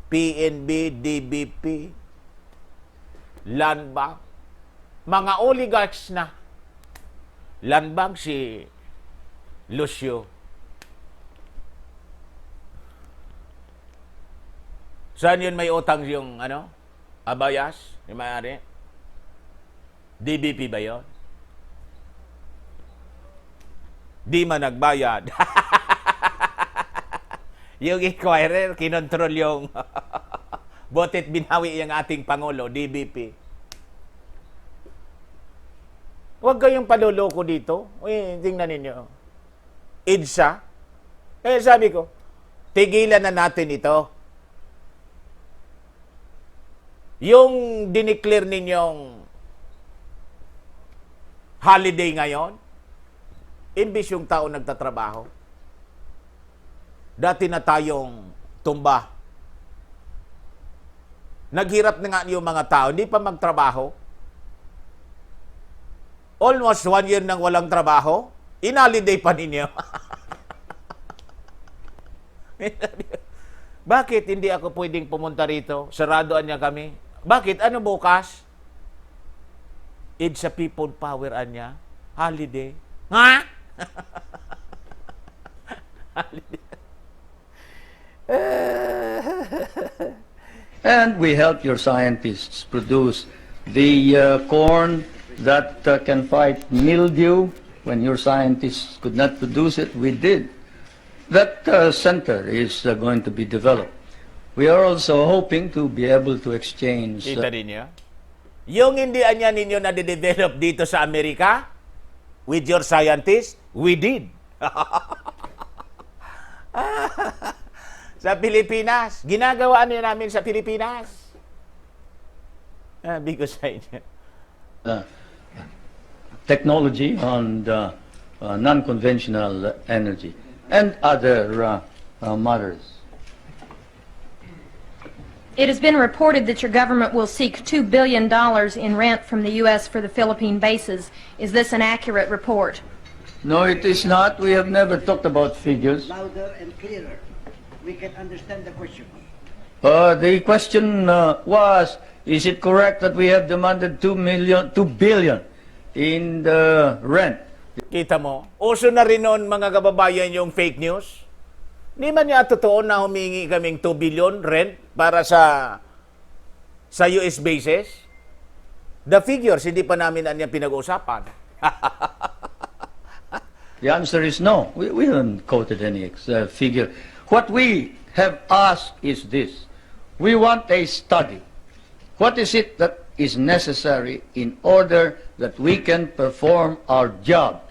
PNB, DBP, Land Bank, mga oligarchs na. Land Bank si Lucio. Saan yun may utang yung Abayas, yung may-ari? DBP ba yun? Di man nagbayad. Yung inquirer, kinontrol yung botet binawi yung ating Pangulo, DBP. Huwag kayong paluloko dito. Uy, tingnan ninyo. EDSA. Sabi ko, tigilan na natin ito. Yung dineclare ninyong holiday ngayon, imbis yung tao nagtatrabaho. dati na tayong tumba. Naghirap na nga yung mga tao, hindi pa magtrabaho. Almost 1 year nang walang trabaho, inholiday pa ninyo. Bakit hindi ako pwedeng pumunta rito? Saradoan niya kami. Bakit? Ano bukas? It's a people power anya. Holiday. Ha? Holiday. And we help your scientists produce the corn that can fight mildew. When your scientists could not produce it, we did. That center is going to be developed. We are also hoping to be able to exchange. Kita ninyo? Yung hindi anya ninyo na de-develop dito sa Amerika, with your scientists, we did. Sa Pilipinas, ginagawa niyo namin sa Pilipinas. Sabi ko sa inyo. Technology on non-conventional energy and other matters. It has been reported that your government will seek $2 billion in rent from the U.S. for the Philippine bases. Is this an accurate report? No, it is not. We have never talked about figures. Louder and clearer. We can understand the question. The question was, is it correct that we have demanded 2 billion in the rent? Kita mo, uso na rin noon mga kababayan yung fake news. Hindi man niya totoo na humingi kaming 2 billion rent para sa US bases. The figures, hindi pa namin anya pinag-uusapan. The answer is no. We haven't quoted any figure. What we have asked is this. We want a study. What is it that is necessary in order that we can perform our job?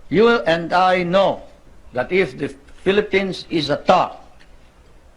You and I know that if the Philippines is attacked,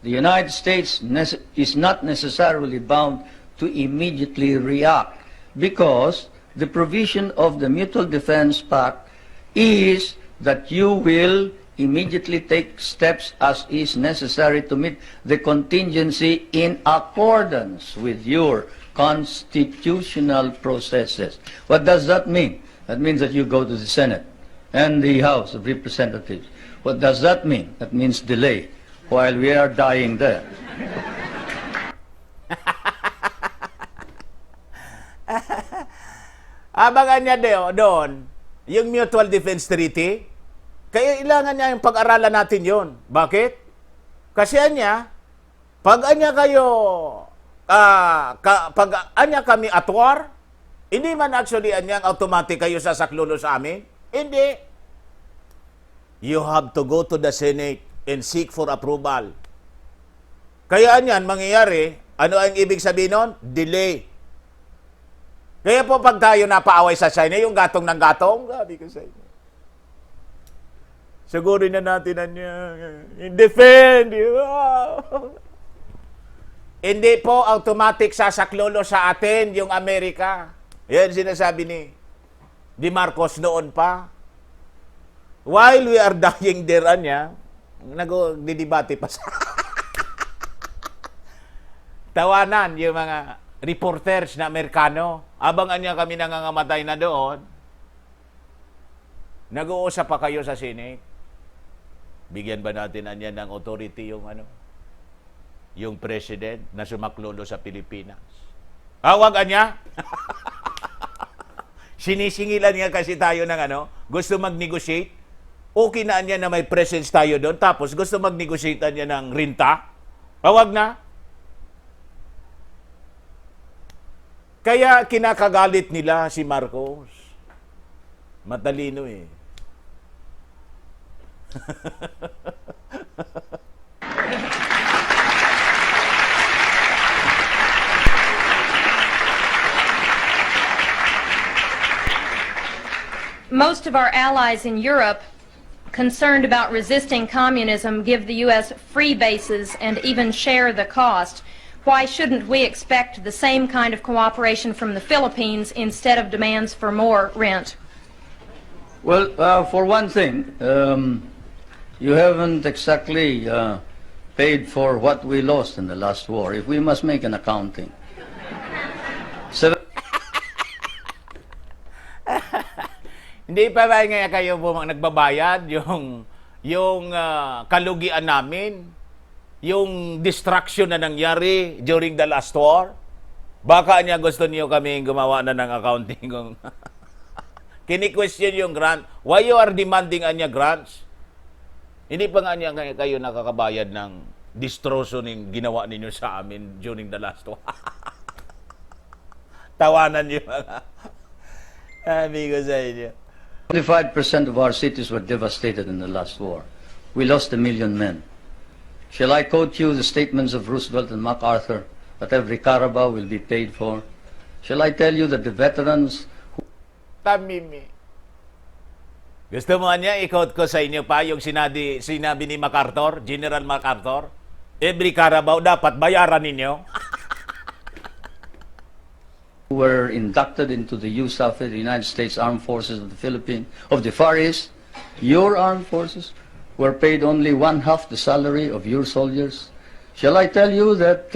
the United States is not necessarily bound to immediately react because the provision of the Mutual Defense Pact is that you will immediately take steps as is necessary to meet the contingency in accordance with your constitutional processes. What does that mean? That means that you go to the Senate and the House of Representatives. What does that mean? That means delay while we are dying there. Abangan niya doon, yung Mutual Defense Treaty, kaya ilangan niya yung pag-aralan natin yon. Bakit? Kasi anya, pag anya kayo, pag anya kami at war, hindi man actually anyang automatic kayo sasaklolo sa amin. Hindi. You have to go to the Senate and seek for approval. Kaya anyan, mangyayari, ano ang ibig sabihin nun? Delay. Kaya po pag tayo napaaway sa China, yung gatong ng gatong, sabi ko sa inyo. Sigurin na natin defend. Hindi po automatic sasaklolo sa atin yung Amerika. Yan sinasabi ni Marcos noon pa. While we are dying there, nagdidibate pa sa tawanan yung mga reporters na Amerikano. Abang anya kami nangangamatay na doon, nag-uusap pa kayo sa Senate. Bigyan ba natin anya ng authority yung president na sumaklolo sa Pilipinas? Awag anya? Sinisingilan nga kasi tayo ng gusto mag-negotiate. Okay na niya na may presence tayo doon, tapos gusto mag-negotiate niya ng rinta, awag na. Kaya kinakagalit nila si Marcos. Matalino eh. Most of our allies in Europe, concerned about resisting communism, give the U.S. free bases and even share the cost. Why shouldn't we expect the same kind of cooperation from the Philippines instead of demands for more rent? Well, for one thing, you haven't exactly paid for what we lost in the last war, if we must make an accounting. Seven- Hindi pa ba nga kayo nagbabayad yung kalugian namin, yung destruction na nangyari during the last war? Baka niya gusto niyo kami gumawa na ng accounting kung kini-question yung grant. Why you are demanding anya grants? Hindi pa nga niya kayo nakakabayad ng distroso ng ginawa ninyo sa amin during the last war. Tawanan niyo mga amigo sa inyo. 25% of our cities were devastated in the last war. We lost 1 million men. Shall I quote you the statements of Roosevelt and MacArthur that every Carabao will be paid for? Shall I tell you that the veterans Tamimi. Gusto mo niya, i-quote ko sa inyo pa yung sinabi ni MacArthur, General MacArthur, every Carabao dapat bayaran ninyo. who were inducted into the USAF, the United States Armed Forces of the Far East, your armed forces were paid only 1/2 the salary of your soldiers? Shall I tell you that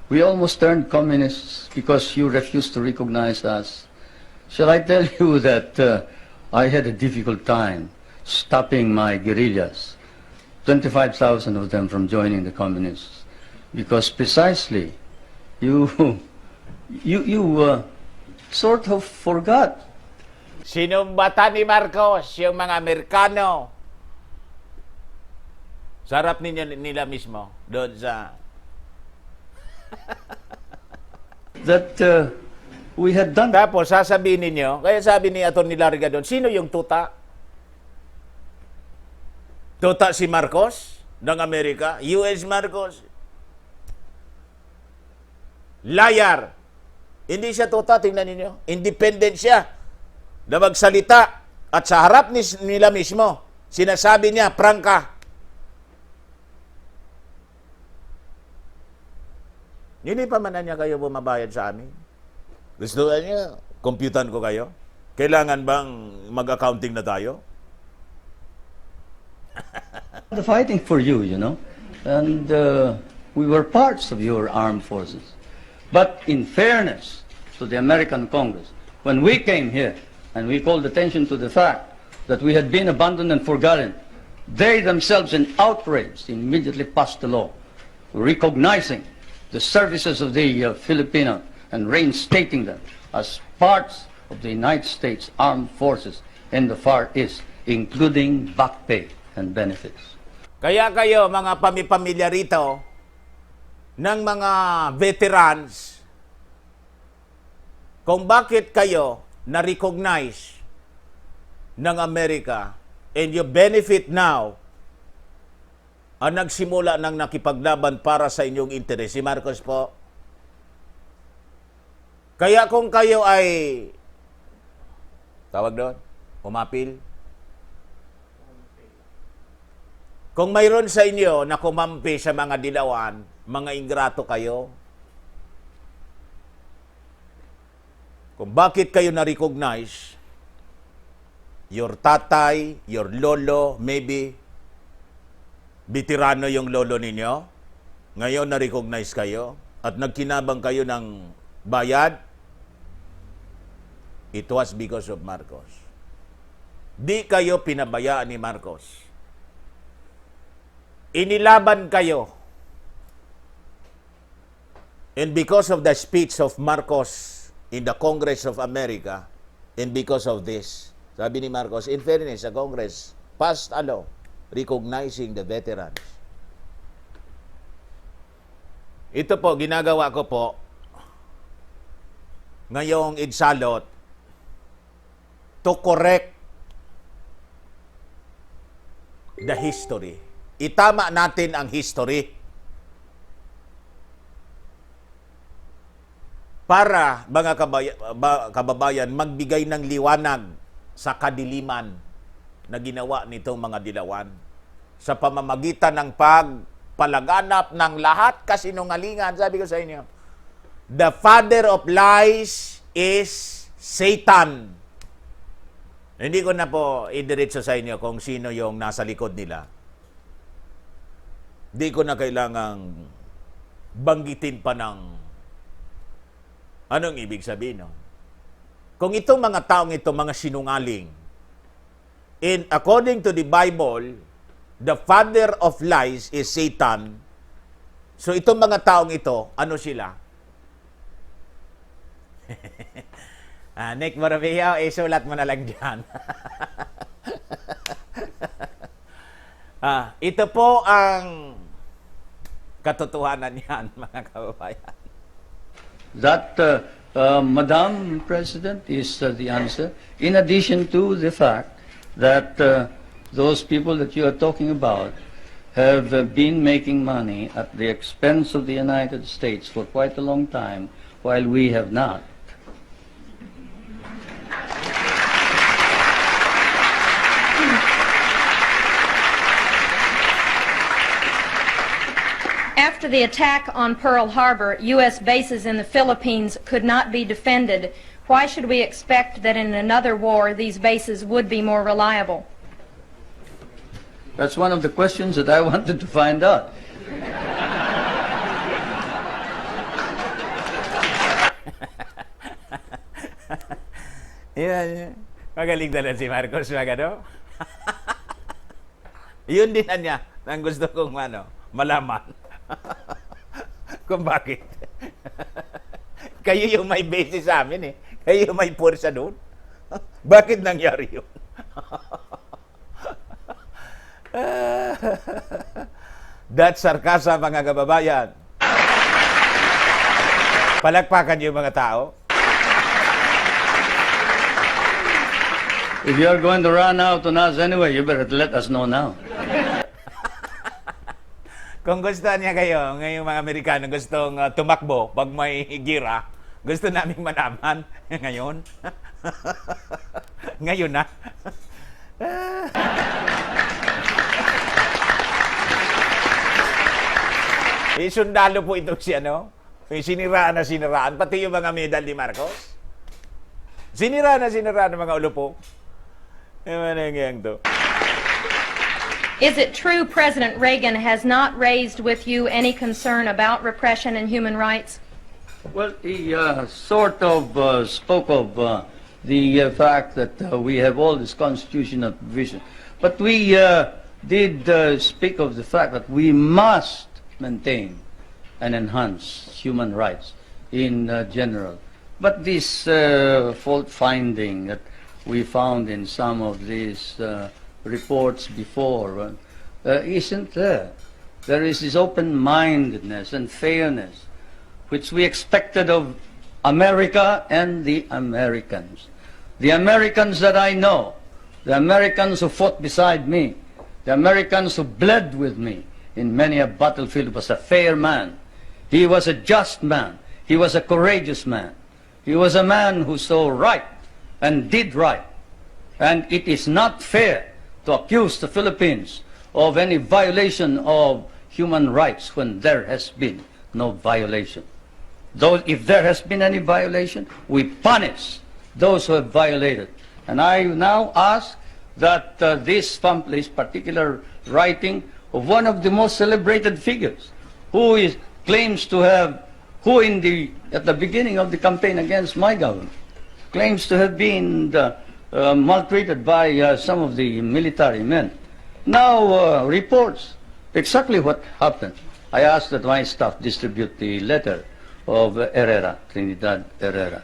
we almost turned communists because you refused to recognize us? Shall I tell you that I had a difficult time stopping my guerrillas, 25,000 of them from joining the communists, because precisely you sort of forgot. Sinumbatan ni Marcos yung mga Amerikano. Sarap nila mismo doon sa that we had done. Tapos sasabihin ninyo, kaya sabi ni Atty. Larga doon, sino yung tuta? Tuta si Marcos ng Amerika? US Marcos? Liar! Hindi siya tuta, tingnan ninyo. Independent siya na magsalita at sa harap nila mismo, sinasabi niya, prangka. Hindi pa man na niya kayo bumabayad sa amin. Gusto niya, computan ko kayo? Kailangan bang mag-accounting na tayo? The fighting for you, you know, and we were parts of your armed forces. But in fairness to the American Congress, when we came here and we called attention to the fact that we had been abandoned and forgotten, they themselves in outrage immediately passed a law recognizing the services of the Filipino and reinstating them as parts of the United States Armed Forces in the Far East, including back pay and benefits. Kaya kayo, mga pamilya rito, ng mga veterans, kung bakit kayo na-recognize ng Amerika and you benefit now, ang nagsimula ng nakipaglaban para sa inyong interes, si Marcos po. Kaya kung kayo ay, tawag doon, umapil, kung mayroon sa inyo na kumampi sa mga dilawan, mga ingrato kayo. Kung bakit kayo na-recognize, your tatay, your lolo, maybe, veterano yung lolo ninyo, ngayon na-recognize kayo, at nagkinabang kayo ng bayad, it was because of Marcos. Di kayo pinabayaan ni Marcos. Inilaban kayo. And because of the speech of Marcos in the Congress of America, and because of this, sabi ni Marcos, in fairness, sa Congress passed a law recognizing the veterans. Ito po, ginagawa ko po, ngayong idsalot, to correct the history. Itama natin ang history. Para, mga kababayan, magbigay ng liwanag sa kadiliman na ginawa nitong mga dilawan sa pamamagitan ng pagpalaganap ng lahat kasinungalingan. Sabi ko sa inyo, the father of lies is Satan. Hindi ko na po idiretso sa inyo kung sino yung nasa likod nila. Di ko na kailangang banggitin pa ng anong ibig sabihin. No? Kung itong mga taong ito, mga sinungaling, according to the Bible, the father of lies is Satan. So itong mga taong ito, ano sila? Nick Moravia, isulat mo na lang dyan. Ito po ang katotohanan yan, mga kababayan. That, Madam President, is the answer. In addition to the fact that those people that you are talking about have been making money at the expense of the United States for quite a long time, while we have not. After the attack on Pearl Harbor, U.S. bases in the Philippines could not be defended. Why should we expect that in another war these bases would be more reliable? That's one of the questions that I wanted to find out. Yan. Magaling talaga si Marcos, magano? Yun din na niya ang gusto kong malaman. Kung bakit. Kayo yung may base sa amin eh. Kayo yung may pursa doon. Bakit nangyari yun? That's sarcasm, mga kababayan. Palakpakan yung mga tao. If you're going to run out on us anyway, you better let us know now. Kung gusto niya kayo, ngayong mga Amerikano gustong tumakbo pag may gira, gusto naming malaman ngayon. Ngayon na. Sundalo po ito si siniraan na siniraan, pati yung mga medal ni Marcos. Siniraan na siniraan ng mga ulupo. Ewan to. Is it true President Reagan has not raised with you any concern about repression and human rights? Well, he sort of spoke of the fact that we have all this constitutional provision. But we did speak of the fact that we must maintain and enhance human rights in general. But this fault finding that we found in some of these reports before isn't there. There is this open-mindedness and fairness which we expected of America and the Americans. The Americans that I know, the Americans who fought beside me, the Americans who bled with me in many a battlefield, was a fair man. He was a just man. He was a courageous man. He was a man who saw right and did right. And it is not fair to accuse the Philippines of any violation of human rights when there has been no violation. Though if there has been any violation, we punish those who have violated. And I now ask that this particular writing of one of the most celebrated figures, claims to have, at the beginning of the campaign against my government, claims to have been maltreated by some of the military men, now reports exactly what happened. I ask that my staff distribute the letter of Herrera, Trinidad Herrera.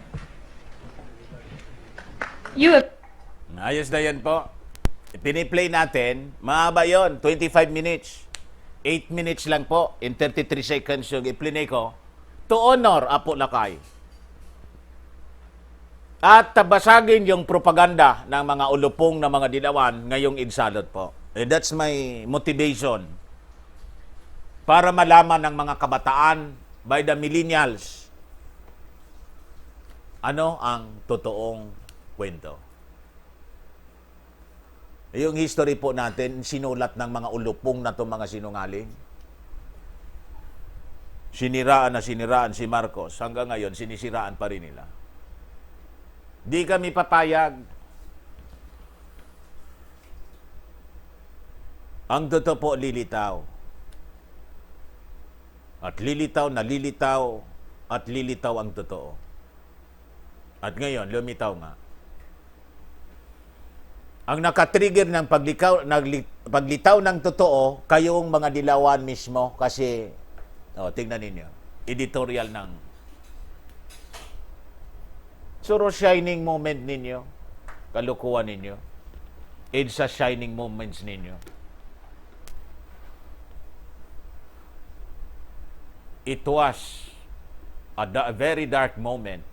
You have Ayos na yan po. Piniplay natin, mahaba yun, 25 minutes. 8 minutes lang po, in 33 seconds yung i-play ko, to honor Apo Lakay. At tabasagin yung propaganda ng mga ulupong na mga dilawan ngayong insalot po. That's my motivation. Para malaman ng mga kabataan by the millennials ano ang totoong kwento. Yung history po natin, sinulat ng mga ulupong na itong mga sinungaling. Siniraan na siniraan si Marcos. Hanggang ngayon, sinisiraan pa rin nila. Di kami papayag. Ang totoo po lilitaw. At lilitaw na lilitaw at lilitaw ang totoo. At ngayon, lumitaw nga. Ang nakatrigger ng paglitaw ng totoo, kayong mga dilawan mismo kasi, tingnan ninyo, editorial ng Suro shining moment ninyo, kalukuhan ninyo, EDSA shining moments ninyo. It was a very dark moment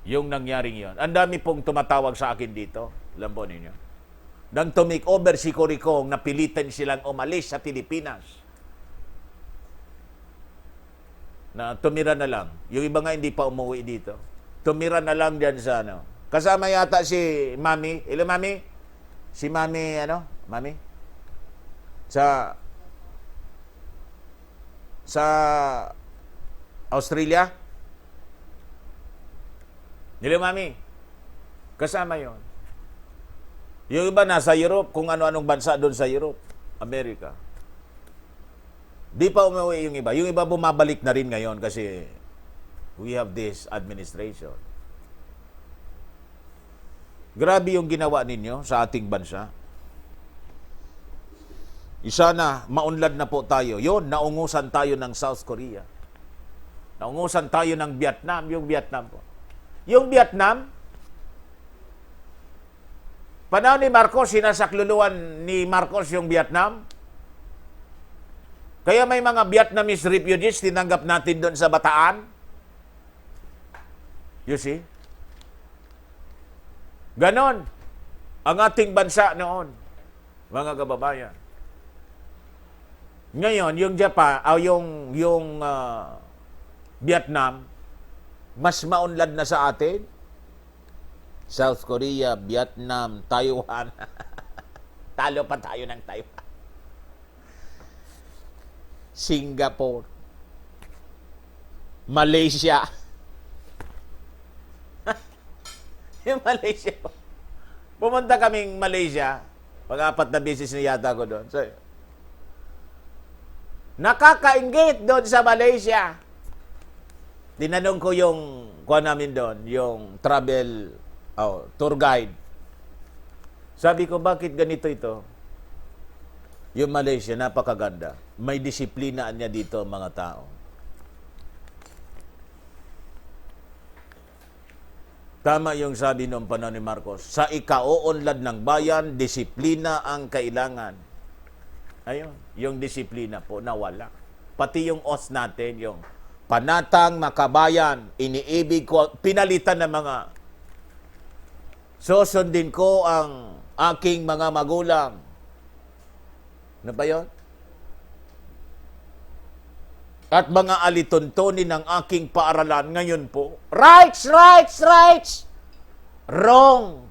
yung nangyaring yon. Ang dami pong tumatawag sa akin dito. Alam po ninyo. Nang tumake over si Coricong, napilitan silang umalis sa Pilipinas. Na tumira na lang. Yung iba nga hindi pa umuwi dito. Tumira na lang diyan sa ano. Kasama yata si Mami. Ilan Mami? Si Mami, Mami? Sa Australia? Nila Mami, kasama yon. Yung iba nasa Europe, kung ano-anong bansa doon sa Europe, Amerika. Di pa umuwi yung iba. Yung iba bumabalik na rin ngayon kasi we have this administration. Grabe yung ginawa ninyo sa ating bansa. Isa na, maunlad na po tayo. Yun, naungusan tayo ng South Korea. Naungusan tayo ng Vietnam, yung Vietnam po. Yung Vietnam, panahon ni Marcos, sinasakluluan ni Marcos yung Vietnam. Kaya may mga Vietnamese refugees tinanggap natin doon sa Bataan. You see? Ganon ang ating bansa noon, mga kababayan. Ngayon, yung Japan, yung Vietnam, mas maunlad na sa atin. South Korea, Vietnam, Taiwan. Talo pa tayo ng Taiwan. Singapore. Malaysia. Yung Malaysia. Pumunta kaming Malaysia. Pag-apat na beses na yata ko doon. So, nakakaingit doon sa Malaysia. Tinanong ko yung kuha namin doon, yung travel tour guide. Sabi ko, bakit ganito ito? Yung Malaysia, napakaganda. May disiplinaan niya dito mga tao. Tama yung sabi noong panahon ni Marcos. Sa ikauunlad ng bayan, disiplina ang kailangan. Ayun, yung disiplina po nawala. Pati yung os natin, yung panatang makabayan, iniibig ko, pinalitan ng mga susundin ko ang aking mga magulang. Ano ba yun? At mga alituntunin ng aking paaralan ngayon po, rights! Wrong!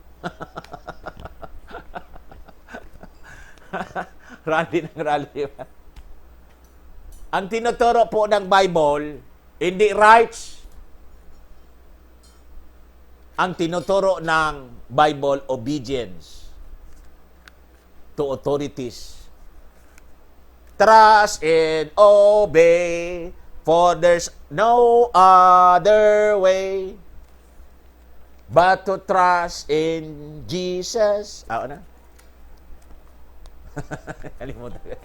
Rally ng rally. Ang tinuturo po ng Bible, hindi rights. Ang tinuturo ng Bible, obedience to authorities. Trust and obey, for there's no other way but to trust in Jesus. Ano? Kalimutan ko.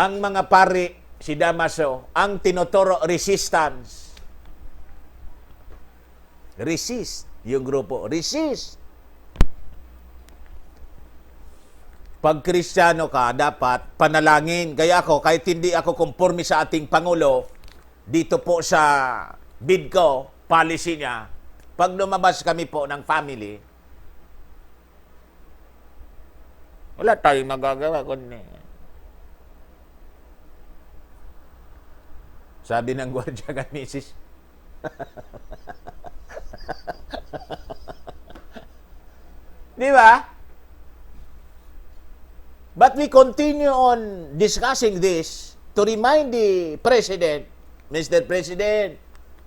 Ang mga pari, si Damaso, ang tinuturo, resistance. Resist, yung grupo. Resist. Pag Kristiyano ka, dapat panalangin. Kaya ako, kahit hindi ako konforme sa ating Pangulo, dito po sa bid ko, policy niya, pag lumabas kami po ng family, wala tayong magagawa kundi. Sabi ng gwardiya kay Mrs. Di ba? But we continue on discussing this to remind the President, Mr. President,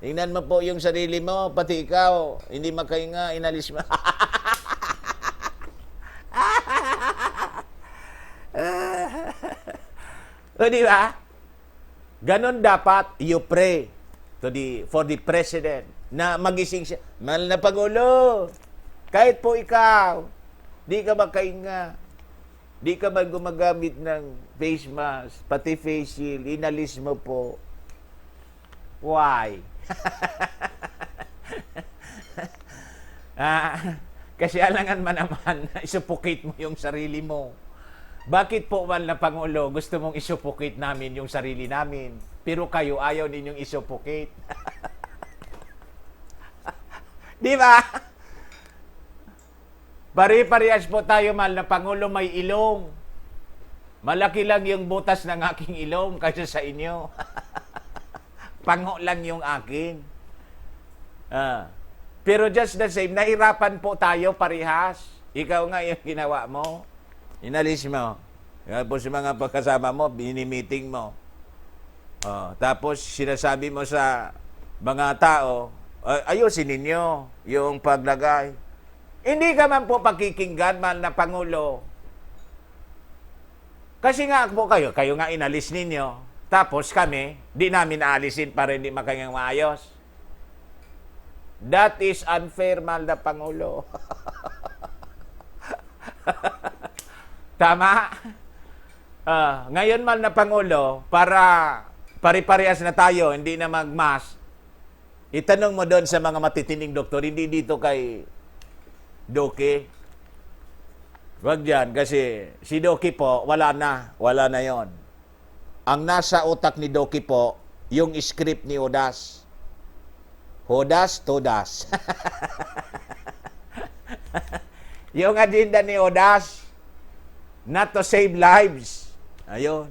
tingnan mo po yung sarili mo, pati ikaw, hindi makahinga, inalis mo. O, di ba? Ganon dapat you pray for the president na magising siya. Mahal na Pangulo, kahit po ikaw, di ka makahinga. Di ka ba gumagamit ng face mask, pati face shield, inalis mo po. Why? Kasi alangan man naman, isuffocate mo yung sarili mo. Bakit po man na Pangulo, gusto mong isuffocate namin yung sarili namin, pero kayo ayaw ninyong isuffocate? Di ba? Pare-parehas po tayo, mahal na Pangulo, may ilong. Malaki lang yung butas ng aking ilong kaysa sa inyo. Pango lang yung akin. Pero just the same, nahirapan po tayo parehas. Ikaw nga yung ginawa mo. Inalis mo. Tapos mga pagkasama mo, binimiting mo. Tapos sinasabi mo sa mga tao, ayusin ninyo yung paglagay. Hindi ka man po pakikinggan, mahal na Pangulo. Kasi nga po kayo nga inalis ninyo. Tapos kami, di namin aalisin para hindi makanyang maayos. That is unfair, mahal na Pangulo. Tama? Ngayon, mahal na Pangulo, para pare-parehas na tayo, hindi na mag-mask, itanong mo doon sa mga matitining doktor, hindi dito kay Doki. Wag dyan, kasi si Doki po, wala na yon. Ang nasa utak ni Doki po, yung script ni Odas. Hodas, Todas. Yung agenda ni Odas, not to save lives. Ayun.